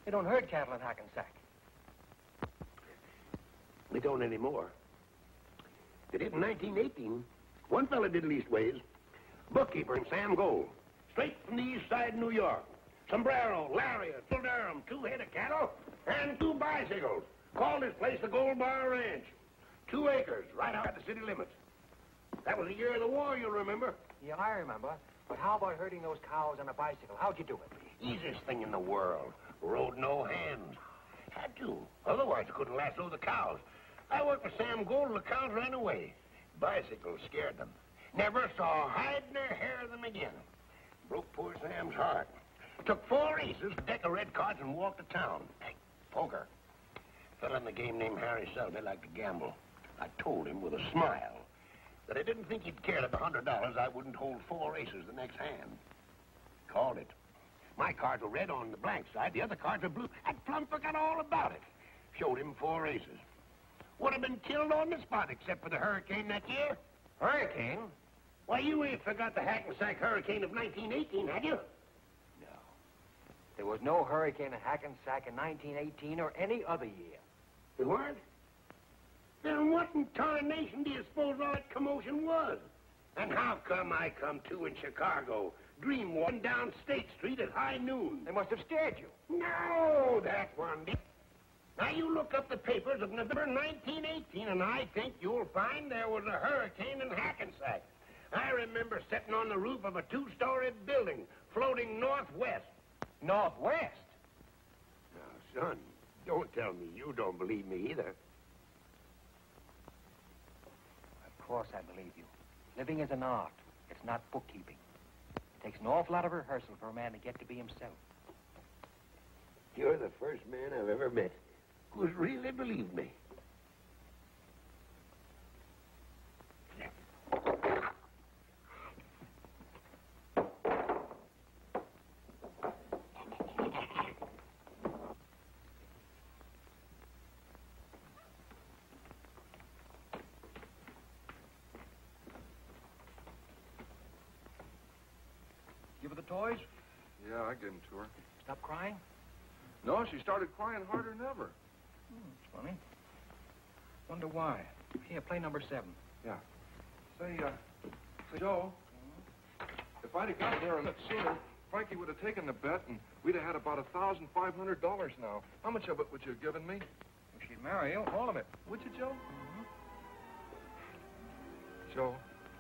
They don't herd cattle in Hackensack. They don't anymore. They did in 1918. One fella did leastways. Bookkeeper in Sam Gold. Straight from the east side of New York. Sombrero, lariat, full Durham, 2 head of cattle, and 2 bicycles. Called this place the Gold Bar Ranch. 2 acres, right out the city limits. That was the year of the war, you'll remember. Yeah, I remember. But how about herding those cows on a bicycle? How'd you do it? Easiest thing in the world. Rode no hands. Had to. Otherwise, I couldn't lasso the cows. I worked for Sam Gold and the cows ran away. Bicycles scared them. Never saw hide nor hair of them again. Broke poor Sam's heart. Took 4 aces, a deck of red cards, and walked to town. Hey, poker. Fella in the game named Harry Selby liked to gamble. I told him with a smile that I didn't think he'd care that the $100 I wouldn't hold 4 aces the next hand. Called it. My cards were red on the blank side, the other cards were blue. And plumb forgot all about it. Showed him 4 aces. Would have been killed on the spot except for the hurricane that year. Hurricane? Why, you ain't forgot the Hackensack hurricane of 1918, had you? No. There was no hurricane in Hackensack in 1918 or any other year. There weren't? Then what in tarnation do you suppose all that commotion was? And how come I come to in Chicago, dream one down State Street at high noon? They must have scared you. No, that one did. Now, you look up the papers of November 1918, and I think you'll find there was a hurricane in Hackensack. I remember sitting on the roof of a 2-story building, floating northwest. Northwest? Now, son, don't tell me you don't believe me either. Of course I believe you. Living is an art. It's not bookkeeping. It takes an awful lot of rehearsal for a man to get to be himself. You're the first man I've ever met who's really believed me. Give her the toys? Yeah, I gave them to her. Stop crying? No, she started crying harder than ever. It's funny. Wonder why. Here, play number 7. Yeah. Say, Joe, if I'd have gotten there a bit sooner, Frankie would have taken the bet, and we'd have had about $1,500 now. How much of it would you have given me? Well, she'd marry you, all of it. Would you, Joe? Joe,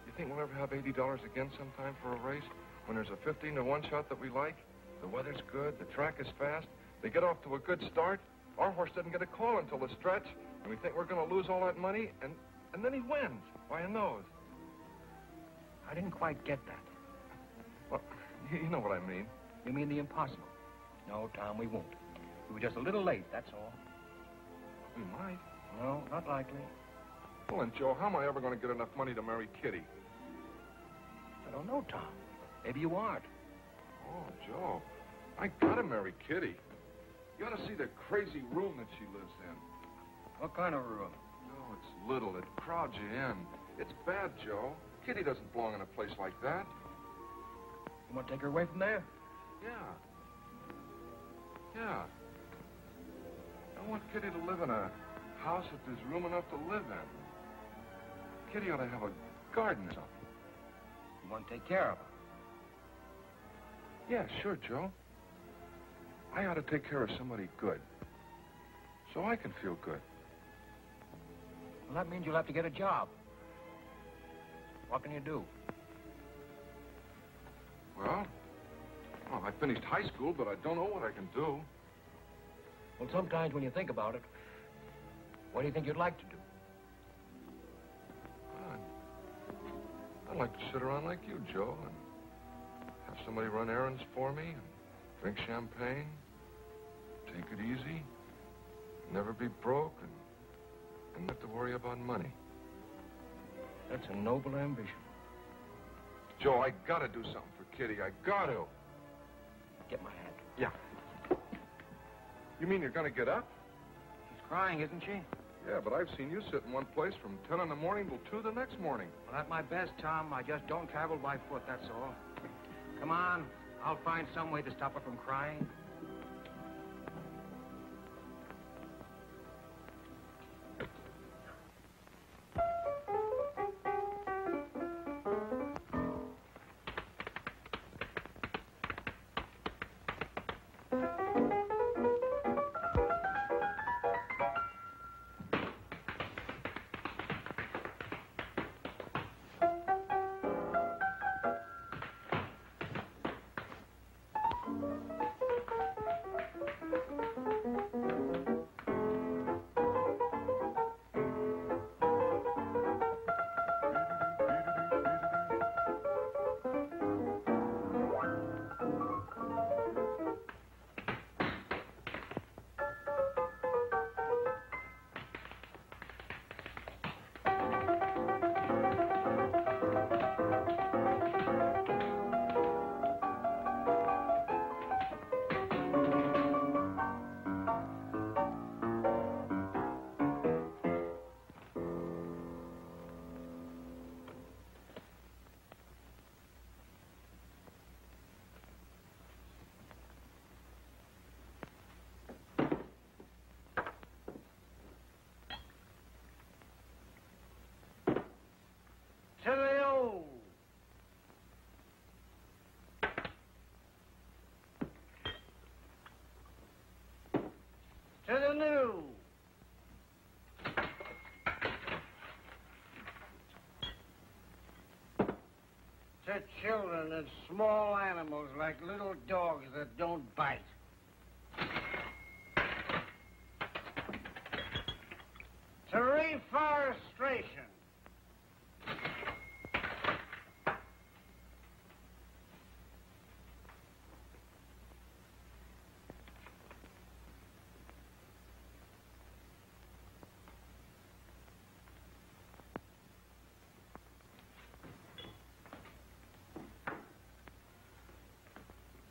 you think we'll ever have $80 again sometime for a race? When there's a 15-to-1 shot that we like, the weather's good, the track is fast, they get off to a good start, our horse doesn't get a call until the stretch, and we think we're going to lose all that money, and then he wins by a nose. I didn't quite get that. Well, you know what I mean. You mean the impossible? No, Tom, we won't. We were just a little late, that's all. We might. No, not likely. Well, then, Joe, how am I ever going to get enough money to marry Kitty? I don't know, Tom. Maybe you aren't. Oh, Joe, I gotta marry Kitty. You ought to see the crazy room that she lives in. What kind of room? No, it's little. It crowds you in. It's bad, Joe. Kitty doesn't belong in a place like that. You want to take her away from there? Yeah. Yeah. I want Kitty to live in a house that there's room enough to live in. Kitty ought to have a garden or something. You want to take care of her? Yeah, sure, Joe. I ought to take care of somebody good. So I can feel good. Well, that means you'll have to get a job. What can you do? Well, I finished high school, but I don't know what I can do. Well, sometimes when you think about it, what do you think you'd like to do? I'd like to sit around like you, Joe, and have somebody run errands for me, and drink champagne, take it easy, never be broke, and not have to worry about money. That's a noble ambition. Joe, I gotta do something for Kitty. I gotta. Get my hat. Yeah. You mean you're gonna get up? She's crying, isn't she? Yeah, but I've seen you sit in one place from 10 in the morning till 2 the next morning. Well, at my best, Tom, I just don't travel by foot, that's all. Come on, I'll find some way to stop her from crying. To the old. To the new. To children and small animals like little dogs that don't bite. To reforestation.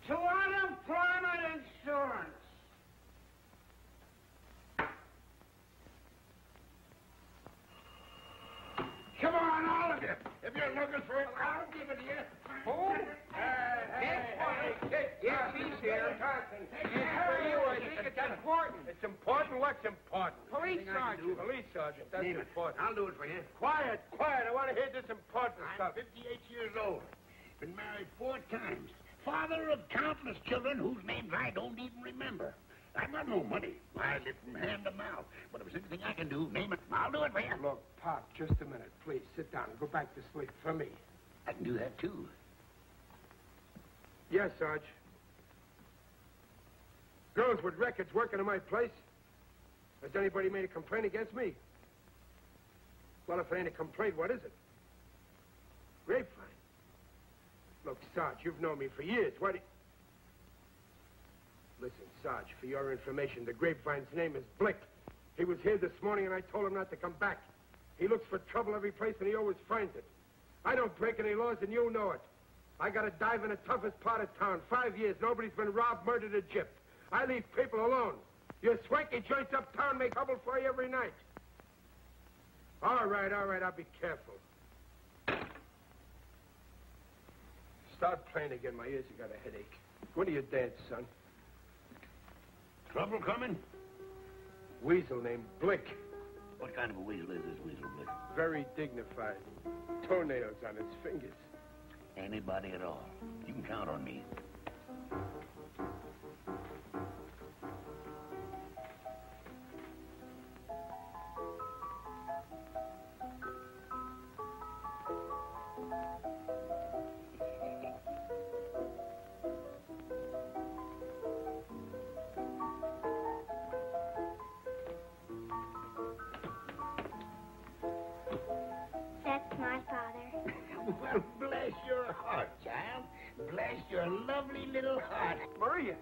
To unemployment insurance. Come on, all of you. If you're looking for it, I'll give it to you. Who? Yes, he's here. Carson. It's for you. I think it's important. It's important? What's important? Police sergeant. Police sergeant, that's Name it. important. I'll do it for you. Quiet, quiet. I want to hear this important I'm stuff. 58 years old. Been married 4 times. Father of countless children whose names I don't even remember. I've got no money. I live from hand to mouth. But if there's anything I can do, name it. I'll do it for you. Look, Pop, just a minute. Please, sit down. Go back to sleep for me. I can do that, too. Yes, Sarge. Girls with records working in my place. Has anybody made a complaint against me? Well, if it ain't a complaint, what is it? Grapevine. Look, Sarge, you've known me for years. Listen, Sarge, for your information, the Grapevine's name is Blick. He was here this morning, and I told him not to come back. He looks for trouble every place, and he always finds it. I don't break any laws, and you know it. I got to dive in the toughest part of town. 5 years, nobody's been robbed, murdered, or gypped. I leave people alone. Your swanky joints uptown make trouble for you every night. All right, I'll be careful. Start playing again. My ears have got a headache. Go to your dance, son. Trouble coming? Weasel named Blick. What kind of a weasel is this weasel, Blick? Very dignified. Toenails on his fingers. Anybody at all. You can count on me. That's my father. Well, bless your heart, child. Bless your lovely little heart. Maria!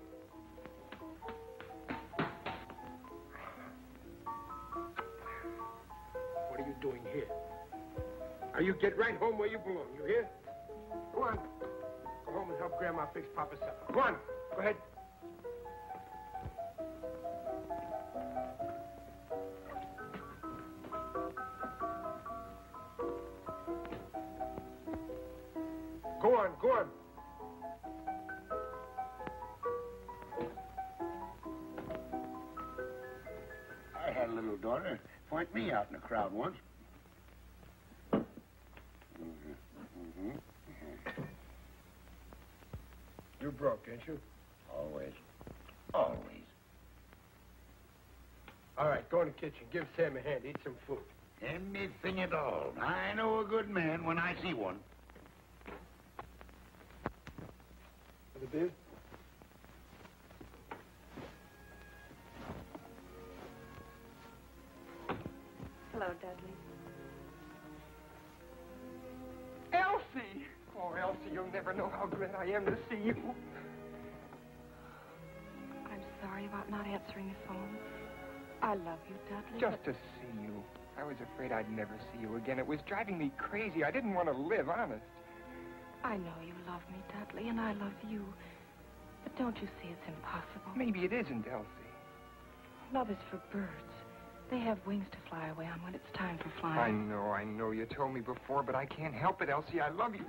What are you doing here? Now, you get right home where you belong, you hear? Go on. Go home and help Grandma fix Papa's supper. Go on. Go ahead. Go on, go on. I had a little daughter point me out in a crowd once. You're broke, ain't you? Always. Always. All right, go in the kitchen. Give Sam a hand. Eat some food. Anything at all. I know a good man when I see one. For the beer? Hello, Dudley. Elsie! Oh, Elsie, you'll never know how glad I am to see you. I'm sorry about not answering the phone. I love you, Dudley. Just to see you. I was afraid I'd never see you again. It was driving me crazy. I didn't want to live, honest. I know you love me, Dudley, and I love you. But don't you see it's impossible? Maybe it isn't, Elsie. Love is for birds. They have wings to fly away on when it's time for flying. I know. You told me before, but I can't help it, Elsie. I love you.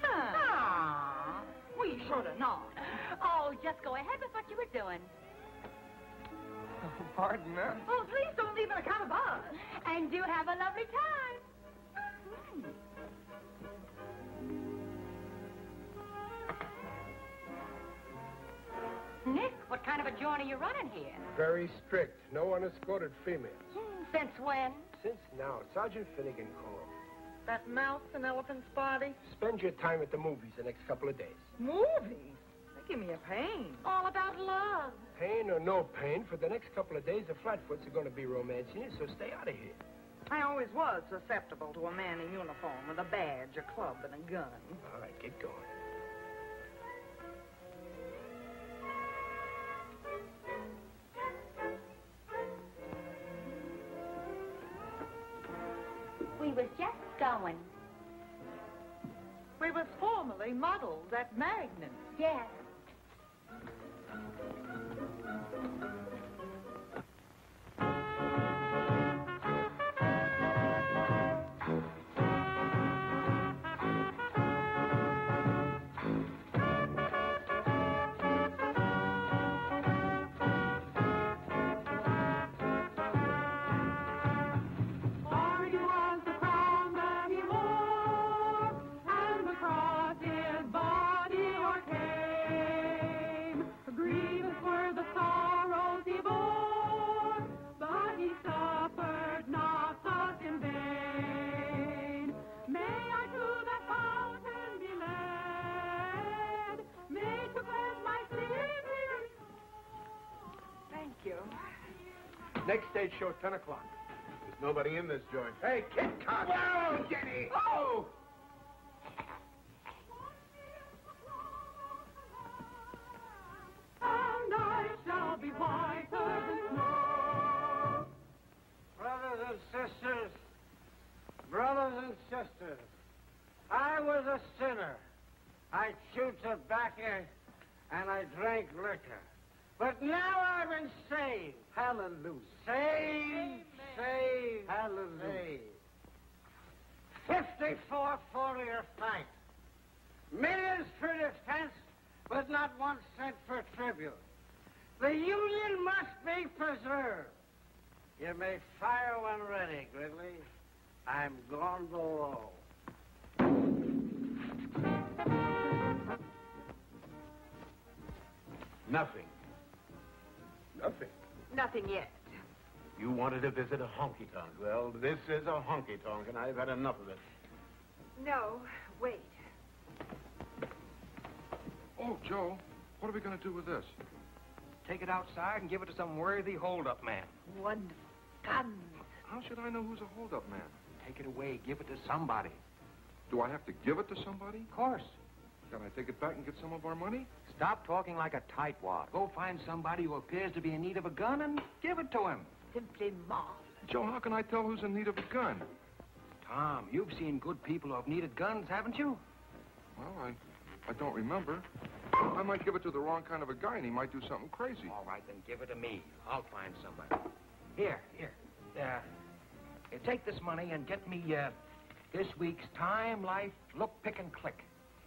Ah, we should have known. Oh, just go ahead with what you were doing. Oh, pardon, huh? Oh, please don't leave an account of us. And do have a lovely time. Nick, what kind of a joint are you running here? Very strict. No unescorted females. Since when? Since now, Sergeant Finnegan called. That mouse in Elephant's body? Spend your time at the movies the next couple of days. Movies? They give me a pain. All about love. Pain or no pain, for the next couple of days, the Flatfoots are going to be romancing you, so stay out of here. I always was susceptible to a man in uniform with a badge, a club, and a gun. All right, get going. We was just going. We was formerly modeled at Magnum. Yes. Next stage show, 10 o'clock. There's nobody in this joint. Hey, Kid Carson! Whoa, Jenny! Oh! And I shall be whiter than snow. Brothers and sisters, I was a sinner. I chewed tobacco and I drank liquor. But now I've been saved. Hallelujah. Saved. Hallelujah. 54 for-year fight. Millions for defense, but not 1 cent for tribute. The Union must You may fire when ready, Gridley. I'm gone below. Nothing. Nothing. Nothing yet. You wanted to visit a honky-tonk. Well, this is a honky-tonk, and I've had enough of it. No, wait. Oh, Joe, what are we going to do with this? Take it outside and give it to some worthy hold-up man. Wonderful. Guns. How should I know who's a hold-up man? Take it away. Give it to somebody. Do I have to give it to somebody? Of course. Can I take it back and get some of our money? Stop talking like a tightwad. Go find somebody who appears to be in need of a gun and give it to him. Simply marvelous. Joe, how can I tell who's in need of a gun? Tom, you've seen good people who have needed guns, haven't you? Well, I don't remember. I might give it to the wrong kind of a guy, and he might do something crazy. All right, then give it to me. I'll find somebody. Here. Take this money and get me this week's Time, Life, Look, Pick, and Click,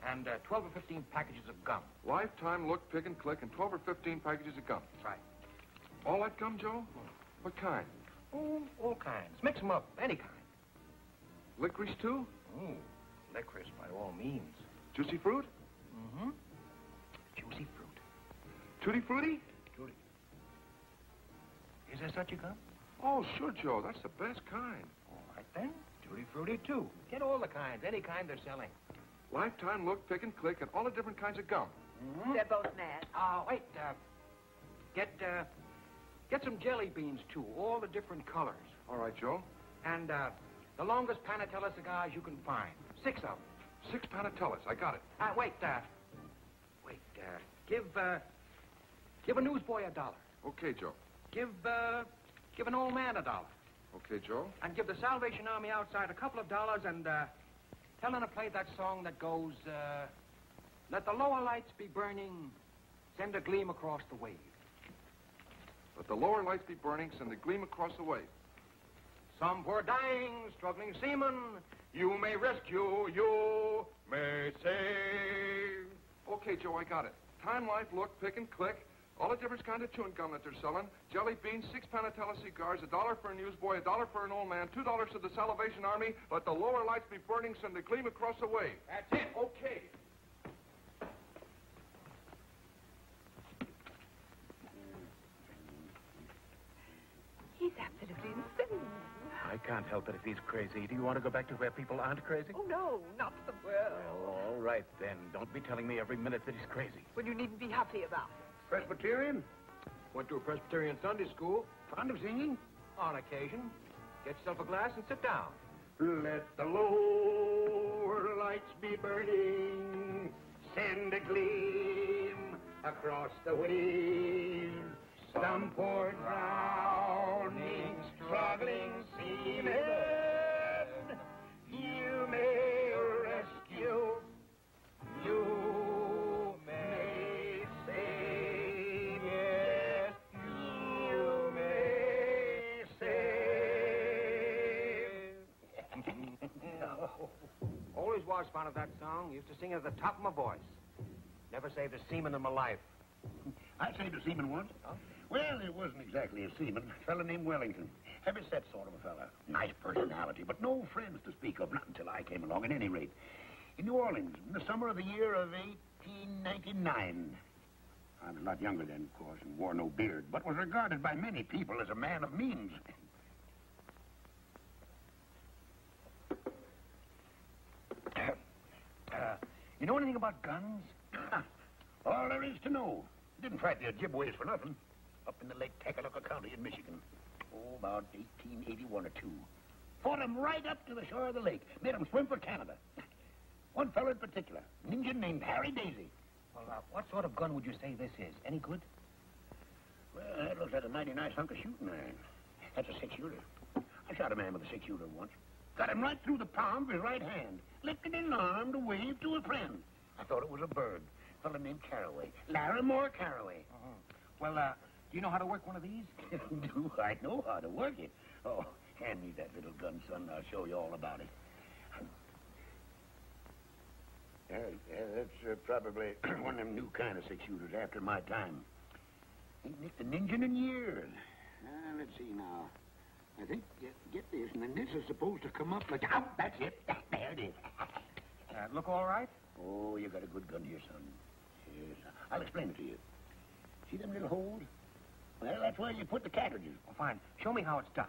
and 12 or 15 packages of gum. Lifetime, Look, Pick, and Click, and 12 or 15 packages of gum. That's right. All that gum, Joe? What kind? Oh, all kinds. Mix them up, any kind. Licorice, too? Oh, licorice, by all means. Juicy fruit? Mm-hmm. Juicy fruit. Tutti frutti? Tutti. Is there such a gum? Oh, sure, Joe. That's the best kind. All right, then. Tutti frutti, too. Get all the kinds, any kind they're selling. Lifetime, Look, Pick, and Click, and all the different kinds of gum. Mm-hmm. They're both mad. Wait. Get some jelly beans, too. All the different colors. All right, Joe. And, the longest Panatella cigars you can find. 6 of them. 6 Panatellas. I got it. Give a newsboy $1. Okay, Joe. Give an old man $1. Okay, Joe. And give the Salvation Army outside a couple of dollars and, tell them to play that song that goes, let the lower lights be burning, send a gleam across the wave. Let the lower lights be burning, send a gleam across the wave. Some poor dying, struggling seaman, you may rescue, you may save. Okay, Joe, I got it. Time, Life, Look, Pick, and Click. All the different kinds of chewing gum that they're selling. Jelly beans, 6 Panatella cigars, $1 for a newsboy, $1 for an old man, $2 to the Salvation Army. Let the lower lights be burning, send a gleam across the wave. That's it. Okay. He's absolutely insane. I can't help it if he's crazy. Do you want to go back to where people aren't crazy? Oh, no, not for the world. Well, all right, then. Don't be telling me every minute that he's crazy. Well, you needn't be happy about it. Presbyterian? Went to a Presbyterian Sunday school. Fond of singing? On occasion. Get yourself a glass and sit down. Let the lower lights be burning, send a gleam across the wave. Some poor drowning, struggling seaman, you may rescue, you may save, yes, you may save. Always was fond of that song. Used to sing it at the top of my voice. Never saved a seaman in my life. I saved a seaman once. Huh? Well, it wasn't exactly a seaman. A fella named Wellington. Heavy-set sort of a fella. Nice personality, but no friends to speak of. Not until I came along, at any rate. In New Orleans, in the summer of the year of 1899. I was a lot younger then, of course, and wore no beard, but was regarded by many people as a man of means. You know anything about guns? All there is to know. Didn't fight the Ojibways for nothing. Up in the Lake Tacaloca County in Michigan. Oh, about 1881 or 2. Fought 'em right up to the shore of the lake. Made 'em swim for Canada. One fellow in particular, an Indian named Harry Daisy. Well, what sort of gun would you say this is? Any good? Well, that looks like a mighty nice hunk of shooting iron. That's a 6-shooter. I shot a man with a 6-shooter once. Got him right through the palm of his right hand. Lifted his arm to wave to a friend. I thought it was a bird. A fellow named Caraway. Larimore Caraway. Uh-huh. Well, do you know how to work one of these? Do I know how to work it? Oh, hand me that little gun, son. I'll show you all about it. That's probably one of them new kind of 6-shooters after my time. Ain't nicked an engine in years. Let's see now. I think, get this, and then this is supposed to come up like... Oh, that's it. There it is. Look all right? Oh, you got a good gun to your son. Yes, I'll explain it to you. See them little holes? Well, that's where you put the cartridges. Oh, fine. Show me how it's done.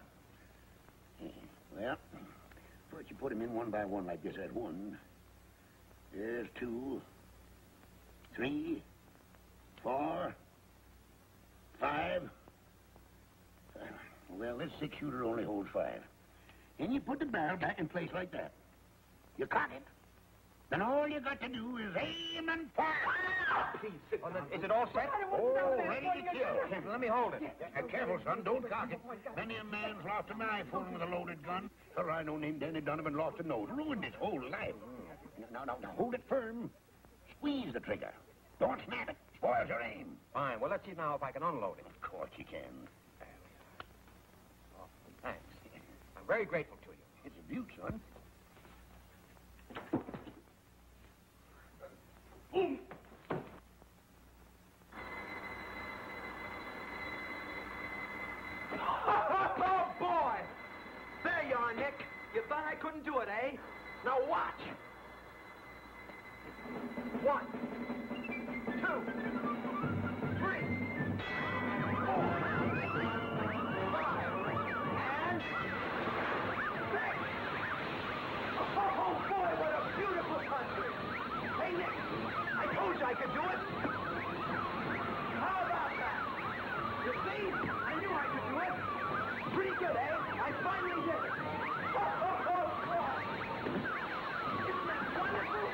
Well, first you put them in one by one like this. There's one. There's 2, 3, 4, 5. Well, this 6-shooter only holds 5. Then you put the barrel back in place like that. You cock it. Then all you got to do is aim and fire. Is it all set? Oh, ready to kill. Let me hold it. Careful, son. Don't cock it. Many a man's lost an eye fooling with a loaded gun. Or I know named Danny Donovan lost a nose. Ruined his whole life. Now, hold it firm. Squeeze the trigger. Don't snap it. Spoils your aim. Fine. Well, let's see now if I can unload it. Of course you can. Oh, thanks. I'm very grateful to you. It's a beaut, son. Boom! Oh, boy! There you are, Nick. You thought I couldn't do it, eh? Now watch. 1, 2, 3, 4, 5, and 6. Oh, boy, what a beautiful country. Hey, Nick, I told you I could do it. How about that? You see, I knew I could do it. Pretty good, eh? I finally did it. Oh, boy. Isn't that wonderful?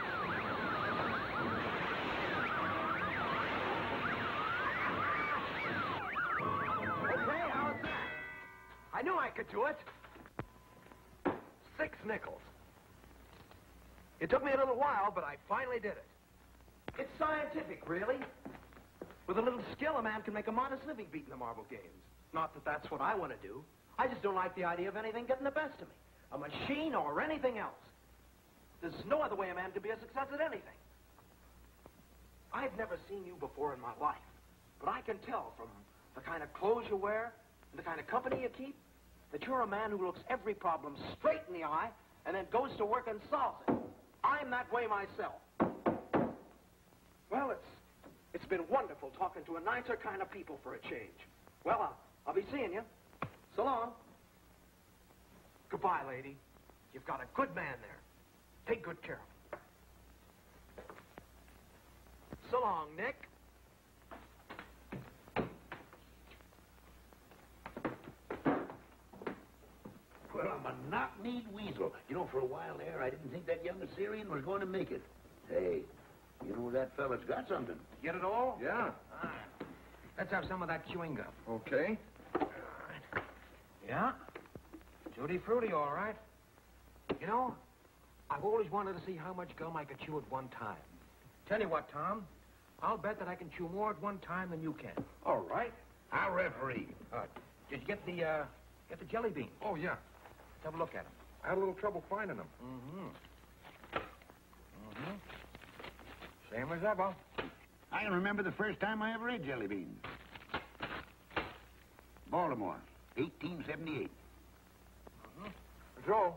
Okay, how's that? I knew I could do it. 6 nickels. It took me a little while, but I finally did it. It's scientific, really. With a little skill, a man can make a modest living beating the marble games. Not that that's what I want to do. I just don't like the idea of anything getting the best of me. A machine or anything else. There's no other way a man can be a success at anything. I've never seen you before in my life, but I can tell from the kind of clothes you wear and the kind of company you keep that you're a man who looks every problem straight in the eye and then goes to work and solves it. I'm that way myself. Well, it's been wonderful talking to a nicer kind of people for a change. Well, I'll be seeing you. So long. Goodbye, lady. You've got a good man there. Take good care of him. So long, Nick. Well, I'm a knock-kneed weasel. You know, for a while there, I didn't think that young Assyrian was going to make it. Hey, you know, that fella's got something. Get it all? Yeah. All right. Let's have some of that chewing gum. Okay. All right. Yeah? Tutti frutti, all right. You know, I've always wanted to see how much gum I could chew at one time. Tell you what, Tom, I'll bet that I can chew more at one time than you can. All right. I'll referee. Did you get the jelly beans? Oh, yeah. Let's have a look at them. I had a little trouble finding them. Same as ever. I can remember the first time I ever ate jelly beans. Baltimore, 1878. Joe,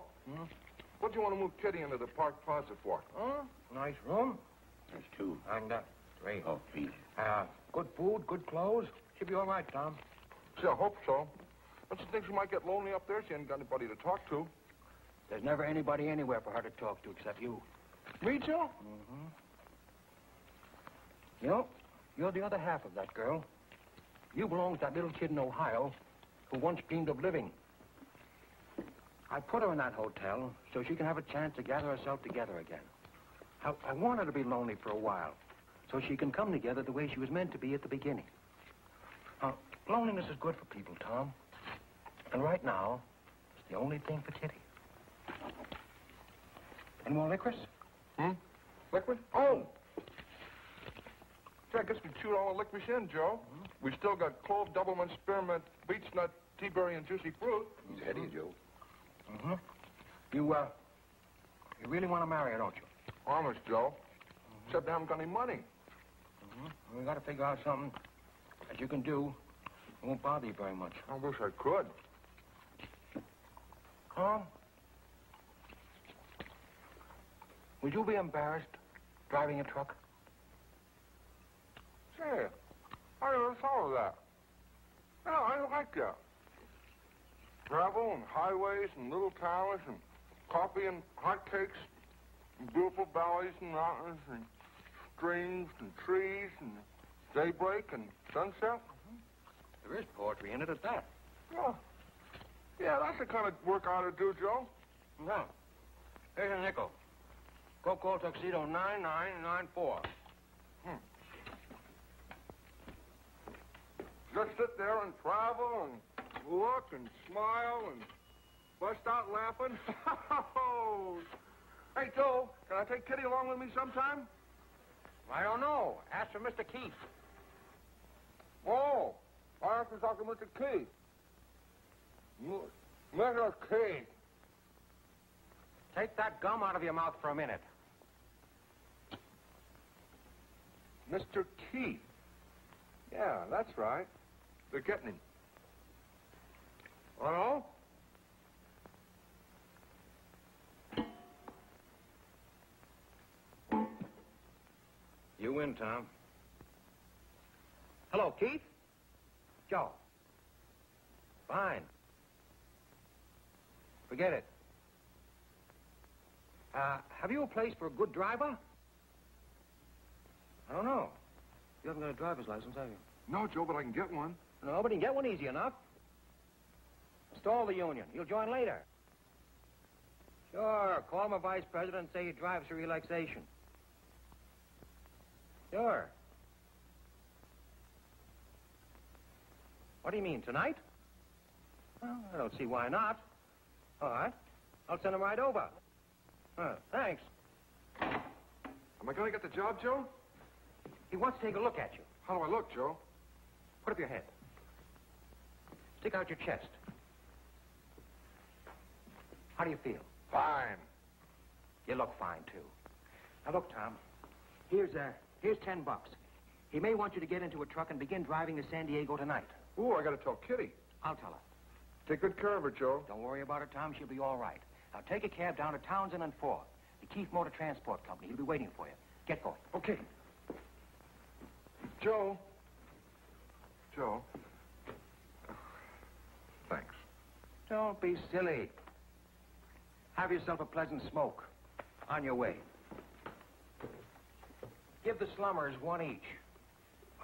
what do you want to move Kitty into the park closet for? Nice room. There's 2. And, great. Oh, please. Good food, good clothes. Should be all right, Tom. See, I hope so. But she thinks she might get lonely up there. She ain't got anybody to talk to. There's never anybody anywhere for her to talk to except you. Me, Joe? You know, you're the other half of that girl. You belong to that little kid in Ohio who once dreamed of living. I put her in that hotel so she can have a chance to gather herself together again. I want her to be lonely for a while so she can come together the way she was meant to be at the beginning. Loneliness is good for people, Tom. And right now, it's the only thing for Kitty. Any more licorice? Liquid? Oh! I guess we chewed all the licorice in, Joe. We still got clove, doublemint, spearmint, beech nut, tea berry, and juicy fruit. He's ahead of you, Joe. You really want to marry her, don't you? Honest, Joe. Except I haven't got any money. We got to figure out something that you can do. It won't bother you very much. I wish I could. Huh? Would you be embarrassed driving a truck? Say, I never thought of that. No, I like that. Travel and highways and little towns and coffee and hotcakes and beautiful valleys and mountains and streams and trees and daybreak and sunset. There is poetry in it at that. Yeah, that's the kind of work I ought to do, Joe. No. Here's a nickel. Go call Tuxedo 9994. Just sit there and travel and look and smile and bust out laughing. Hey, Joe, can I take Kitty along with me sometime? I don't know. Ask for Mr. Keith. Oh, I have to talk to Mr. Keith. Mr. Keith. Take that gum out of your mouth for a minute. Mr. Keith. Yeah, that's right. They're getting him. Hello? You win, Tom. Hello, Keith? Joe. Fine. Forget it. Have you a place for a good driver? I don't know. You haven't got a driver's license, have you? No, Joe, but I can get one. No, but you can get one easy enough. Stall the union. You'll join later. Sure. Call my vice president and say he drives for relaxation. Sure. What do you mean, tonight? Well, I don't see why not. All right. I'll send him right over. Thanks. Am I going to get the job, Joe? He wants to take a look at you. How do I look, Joe? Put up your head. Stick out your chest. How do you feel? Fine. You look fine, too. Now, look, Tom. Here's $10. He may want you to get into a truck and begin driving to San Diego tonight. Ooh, I got to tell Kitty. I'll tell her. Take good care of her, Joe. Don't worry about her, Tom. She'll be all right. Now, take a cab down to Townsend and 4th. The Keith Motor Transport Company. He'll be waiting for you. Get going. Okay. Joe. Joe. Thanks. Don't be silly. Have yourself a pleasant smoke. On your way. Give the slummers one each.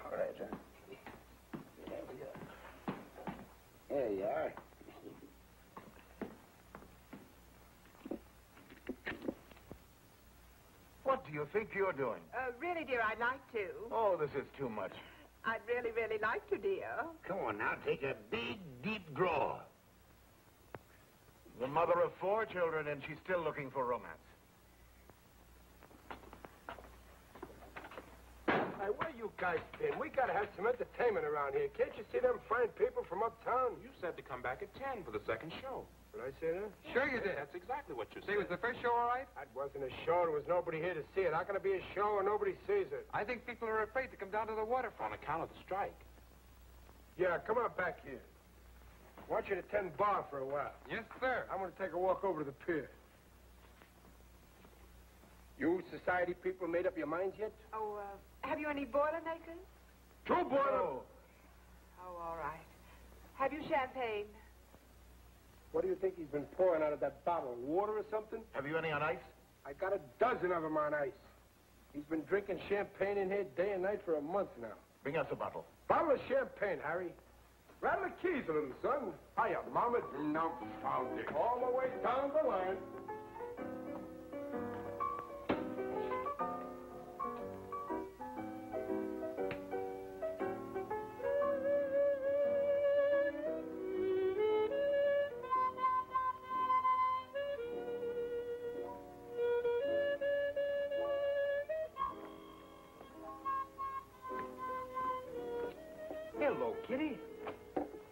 All right, sir. There we go. There you are. What do you think you're doing? Really, dear, I'd like to. Oh, this is too much. I'd really, really like to, dear. Come on now, take a big, deep draw. The mother of 4 children, and she's still looking for romance. Hey, where you guys been? We gotta have some entertainment around here. Can't you see them fine people from uptown? You said to come back at 10 for the second show. Did I say that? Sure you did. That's exactly what you Say, said. was the first show all right? That wasn't a show. There was nobody here to see it. How can it be a show when nobody sees it? I think people are afraid to come down to the waterfront. On account of the strike. Yeah, come on back here. I want you to tend bar for a while. Yes, sir. I'm going to take a walk over to the pier. You society people made up your minds yet? Oh, have you any Boilermakers? 2 boilers. Oh, all right. Have you champagne? What do you think he's been pouring out of that bottle? Water or something? Have you any on ice? I got a dozen of them on ice. He's been drinking champagne in here day and night for a month now. Bring us a bottle. Bottle of champagne, Harry. Rattle the keys a little, son. Hiya, Mama. No, found it. All the way down the line. Hello, Kitty.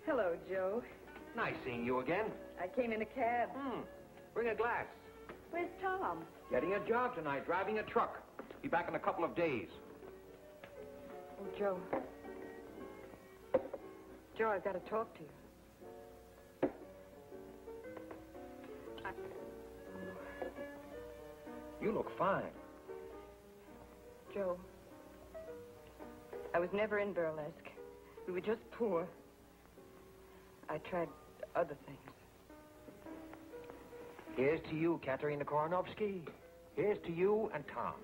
Hello, Joe. Nice seeing you again. I came in a cab. Bring a glass. Where's Tom? Getting a job tonight, driving a truck. Be back in a couple of days. Oh, Joe. Joe, I've got to talk to you. You look fine. Joe, I was never in burlesque. We were just poor. I tried other things. Here's to you, Katerina Koronovsky. Here's to you and Tom.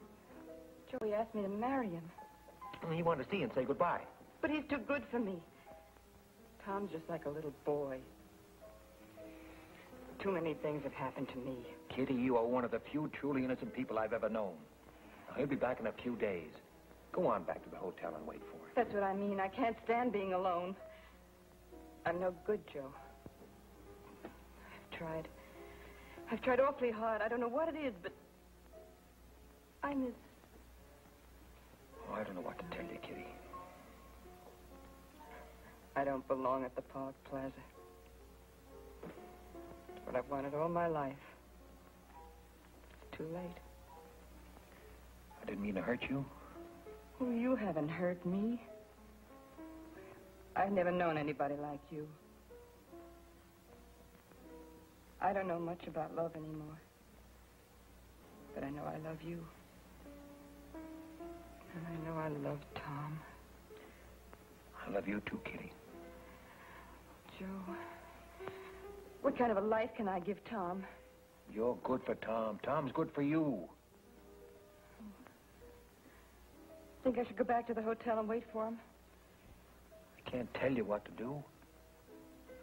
Joe, he asked me to marry him. He wanted to see you and say goodbye. But he's too good for me. Tom's just like a little boy. Too many things have happened to me. Kitty, you are one of the few truly innocent people I've ever known. Now, he'll be back in a few days. Go on back to the hotel and wait for him. That's what I mean. I can't stand being alone. I'm no good, Joe. I've tried awfully hard. I don't know what it is, but I miss... Oh, I don't know what to tell you, Kitty. I don't belong at the Park Plaza. It's what I've wanted all my life. It's too late. I didn't mean to hurt you. Oh, you haven't hurt me. I've never known anybody like you. I don't know much about love anymore. But I know I love you. And I know I love Tom. I love you too, Kitty. Joe, what kind of a life can I give Tom? You're good for Tom. Tom's good for you. Think I should go back to the hotel and wait for him? I can't tell you what to do.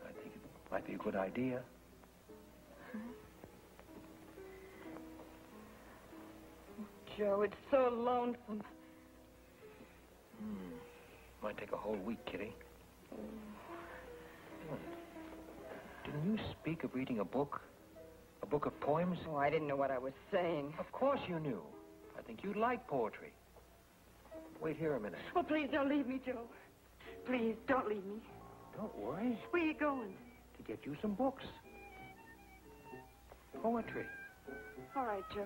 I think it might be a good idea. Joe, it's so lonesome. Might take a whole week, Kitty. Didn't you speak of reading a book? A book of poems? Oh, I didn't know what I was saying. Of course you knew. I think you'd like poetry. Wait here a minute. Oh, please don't leave me, Joe. Please, don't leave me. Don't worry. Where are you going? To get you some books. Poetry. All right, Joe.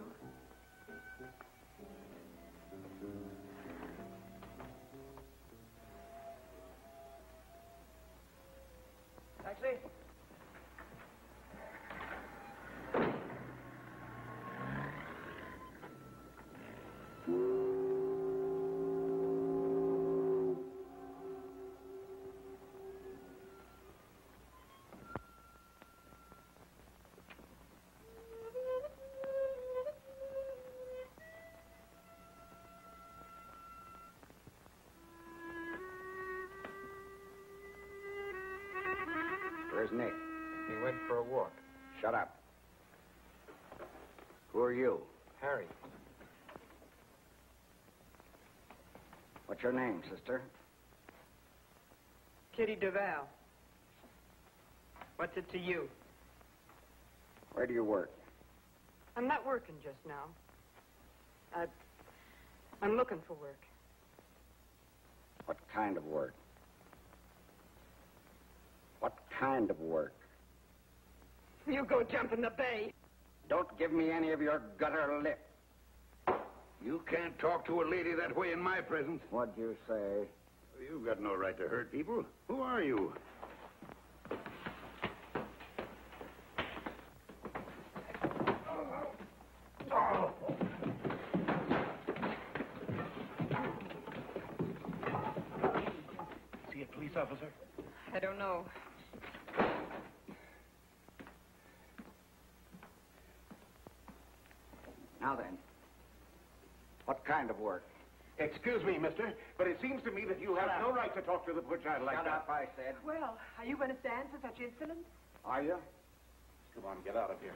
Taxi? Where's Nick? He went for a walk. Shut up. Who are you? Harry. What's your name, sister? Kitty Duval. What's it to you? Where do you work? I'm not working just now. I'm looking for work. What kind of work? What kind of work? You go jump in the bay. Don't give me any of your gutter lip. You can't talk to a lady that way in my presence. What'd you say? You've got no right to hurt people. Who are you? See a police officer? I don't know. Now then, what kind of work? Excuse me, mister, but it seems to me that you have no right to talk to the poor child like Shut that. up, I said. Well, are you going to stand for such insolence? Are you? Come on, get out of here.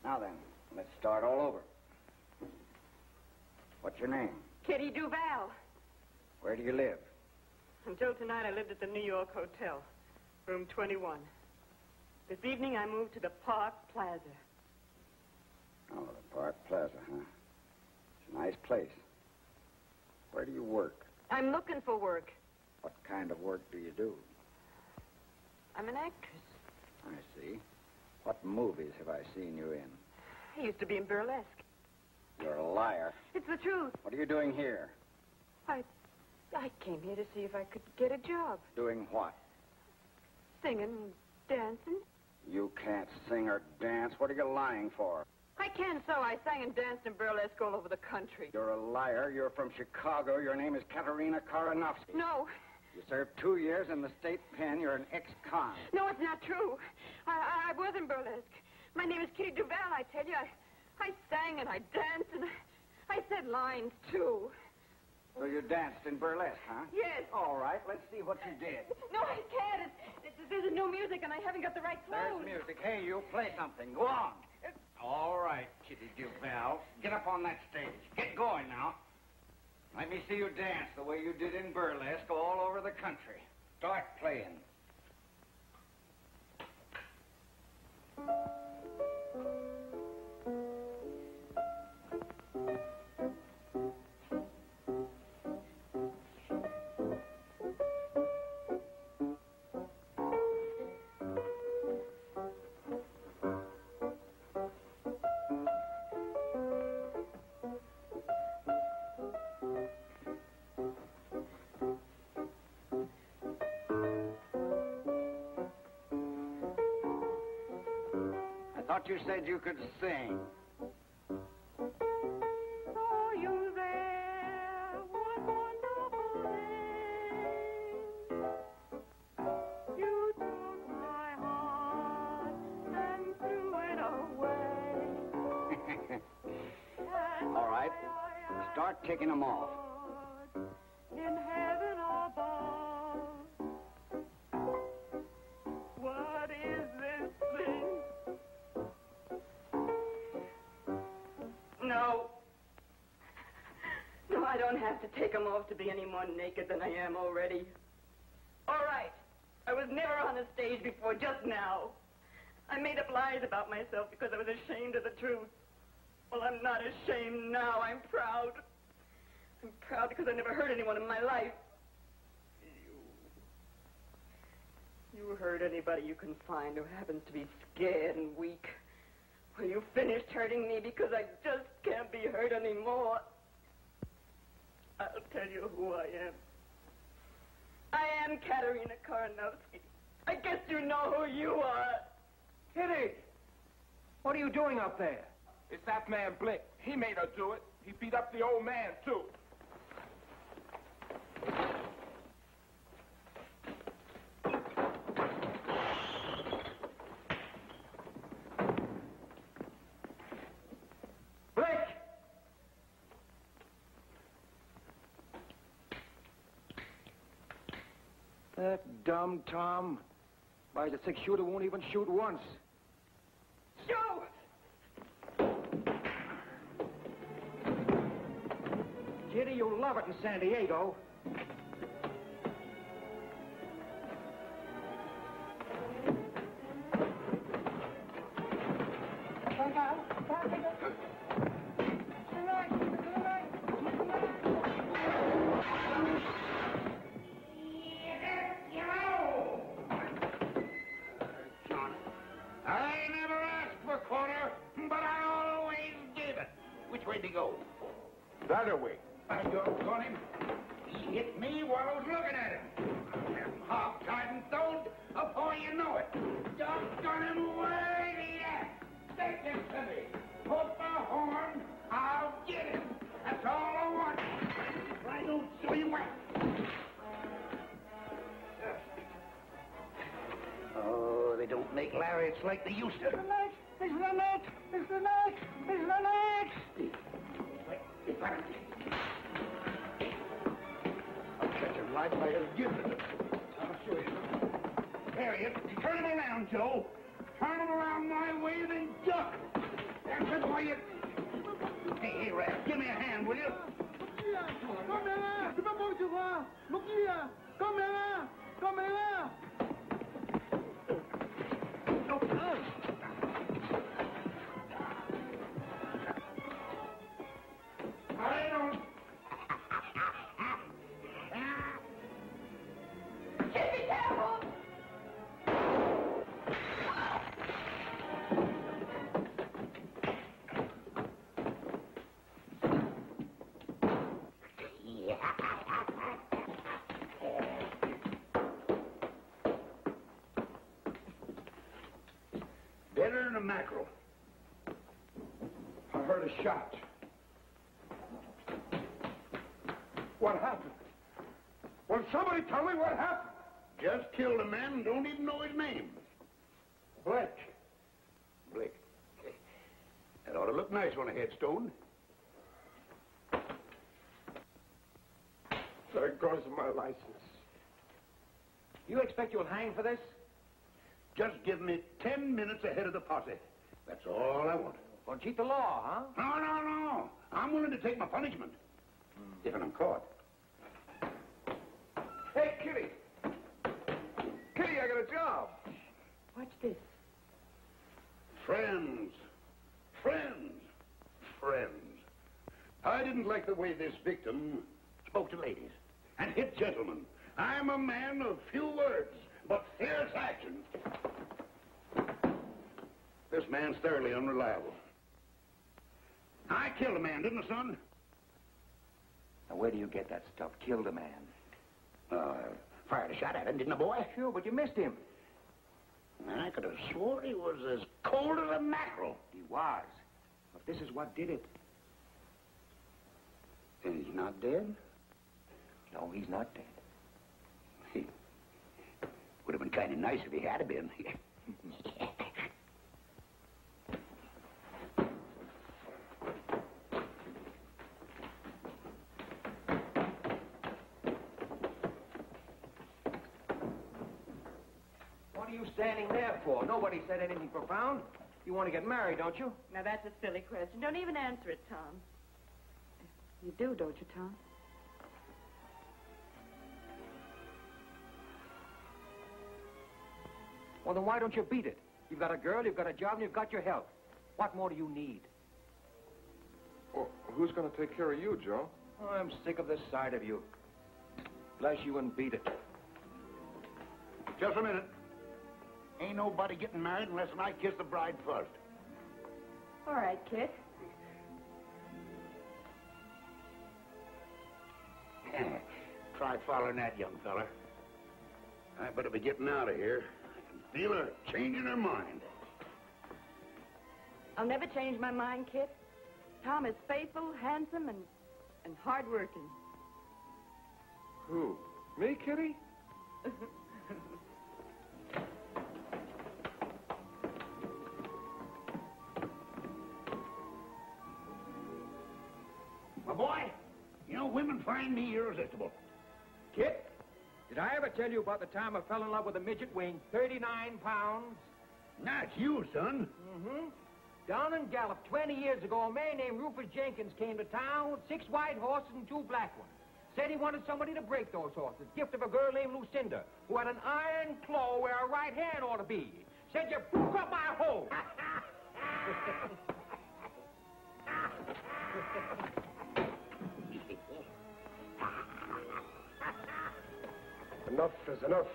Now then, let's start all over. What's your name? Kitty Duval. Where do you live? Until tonight, I lived at the New York Hotel, room 21. This evening, I moved to the Park Plaza. Oh, the Park Plaza, huh? It's a nice place. Where do you work? I'm looking for work. What kind of work do you do? I'm an actress. I see. What movies have I seen you in? I used to be in burlesque. You're a liar. It's the truth. What are you doing here? I came here to see if I could get a job. Doing what? singing and dancing. You can't sing or dance. What are you lying for? I can so. I sang and danced in burlesque all over the country. You're a liar. You're from Chicago. Your name is Katerina Koronovsky. No. You served 2 years in the state pen. You're an ex-con. No, it's not true. I was in burlesque. My name is Kitty Duval, I tell you. I sang and I danced and I said lines, too. So you danced in burlesque, huh? Yes. All right, let's see what you did. No, I can't. There's no music and I haven't got the right clothes. There's music. Hey, you play something. Go on. All right, Kitty Duval. Get up on that stage. Get going now. Let me see you dance the way you did in burlesque all over the country. Start playing. Thought you said you could sing. Are you there? What wonderful name? You took my heart and threw it away. All right. Start taking them off. In heaven above. What is this thing? No. No, I don't have to take them off to be any more naked than I am already. All right. I was never on a stage before, just now. I made up lies about myself because I was ashamed of the truth. Well, I'm not ashamed now. I'm proud. I'm proud because I never hurt anyone in my life. You hurt anybody you can find who happens to be scared and weak. Well, you finished hurting me because I just can't be hurt anymore. I'll tell you who I am. I am Katerina Koronovsky. I guess you know who you are. Kitty! What are you doing up there? It's that man Blick. He made her do it. He beat up the old man, too. That dumb Tom. Why, the six-shooter won't even shoot once. Joe! Kitty, you'll love it in San Diego. Which way did he go? The other way. By doggone him. He hit me while I was looking at him. Hog-tied and thrown before you know it. Doggone him, where'd he at? Take him to me. Put the horn, I'll get him. That's all I want. I don't show you where. Oh, they don't make lariats like they used to. It's the neck! It's the neck! It's the neck! I'll catch him right by his gizzard. I'll show you. Harriet, turn him around, Joe. Turn him around my way, then duck. That's it, boy. Hey, Rap, give me a hand, will you? Come here! Tu peux pas te voir! Look here! Come here! Come here! I don't. Get me careful! Yeah. ordering a mackerel. I heard a shot. What happened? Will somebody tell me what happened? Just killed a man and don't even know his name. Blake. Blake. That ought to look nice on a headstone. There goes my license. You expect you'll hang for this? Just give me 10 minutes ahead of the posse. That's all I want. Well, cheat the law, huh? No. I'm willing to take my punishment. If I'm caught. Hey, Kitty. Kitty, I got a job. Watch this. Friends. I didn't like the way this victim spoke to ladies and hit gentlemen. I'm a man of few words, but fierce action. This man's thoroughly unreliable. I killed a man, didn't I, son? Now, where do you get that stuff? Killed a man. Fired a shot at him, didn't I, boy? Sure, but you missed him. I could have swore he was as cold as a mackerel. He was. But this is what did it. And he's not dead? No, he's not dead. He would have been kind of nice if he had been. What are you standing there for? Nobody said anything profound. You want to get married, don't you? Now, that's a silly question. Don't even answer it, Tom. You do, don't you, Tom? Well, then why don't you beat it? You've got a girl, you've got a job, and you've got your health. What more do you need? Well, who's going to take care of you, Joe? Oh, I'm sick of this side of you. Bless you and beat it. Just a minute. Ain't nobody getting married unless I kiss the bride first. All right, kid. Try following that, young fella. I better be getting out of here. I can feel her changing her mind. I'll never change my mind, kid. Tom is faithful, handsome, and hard-working. Who? Me, Kitty? My boy, you know, women find me irresistible. Kit, did I ever tell you about the time I fell in love with a midget weighing 39 pounds? Not you, son. Mm-hmm. Down in Gallup 20 years ago, a man named Rufus Jenkins came to town with 6 white horses and 2 black ones. Said he wanted somebody to break those horses. Gift of a girl named Lucinda, who had an iron claw where her right hand ought to be. Said you broke up my hole. Enough is enough.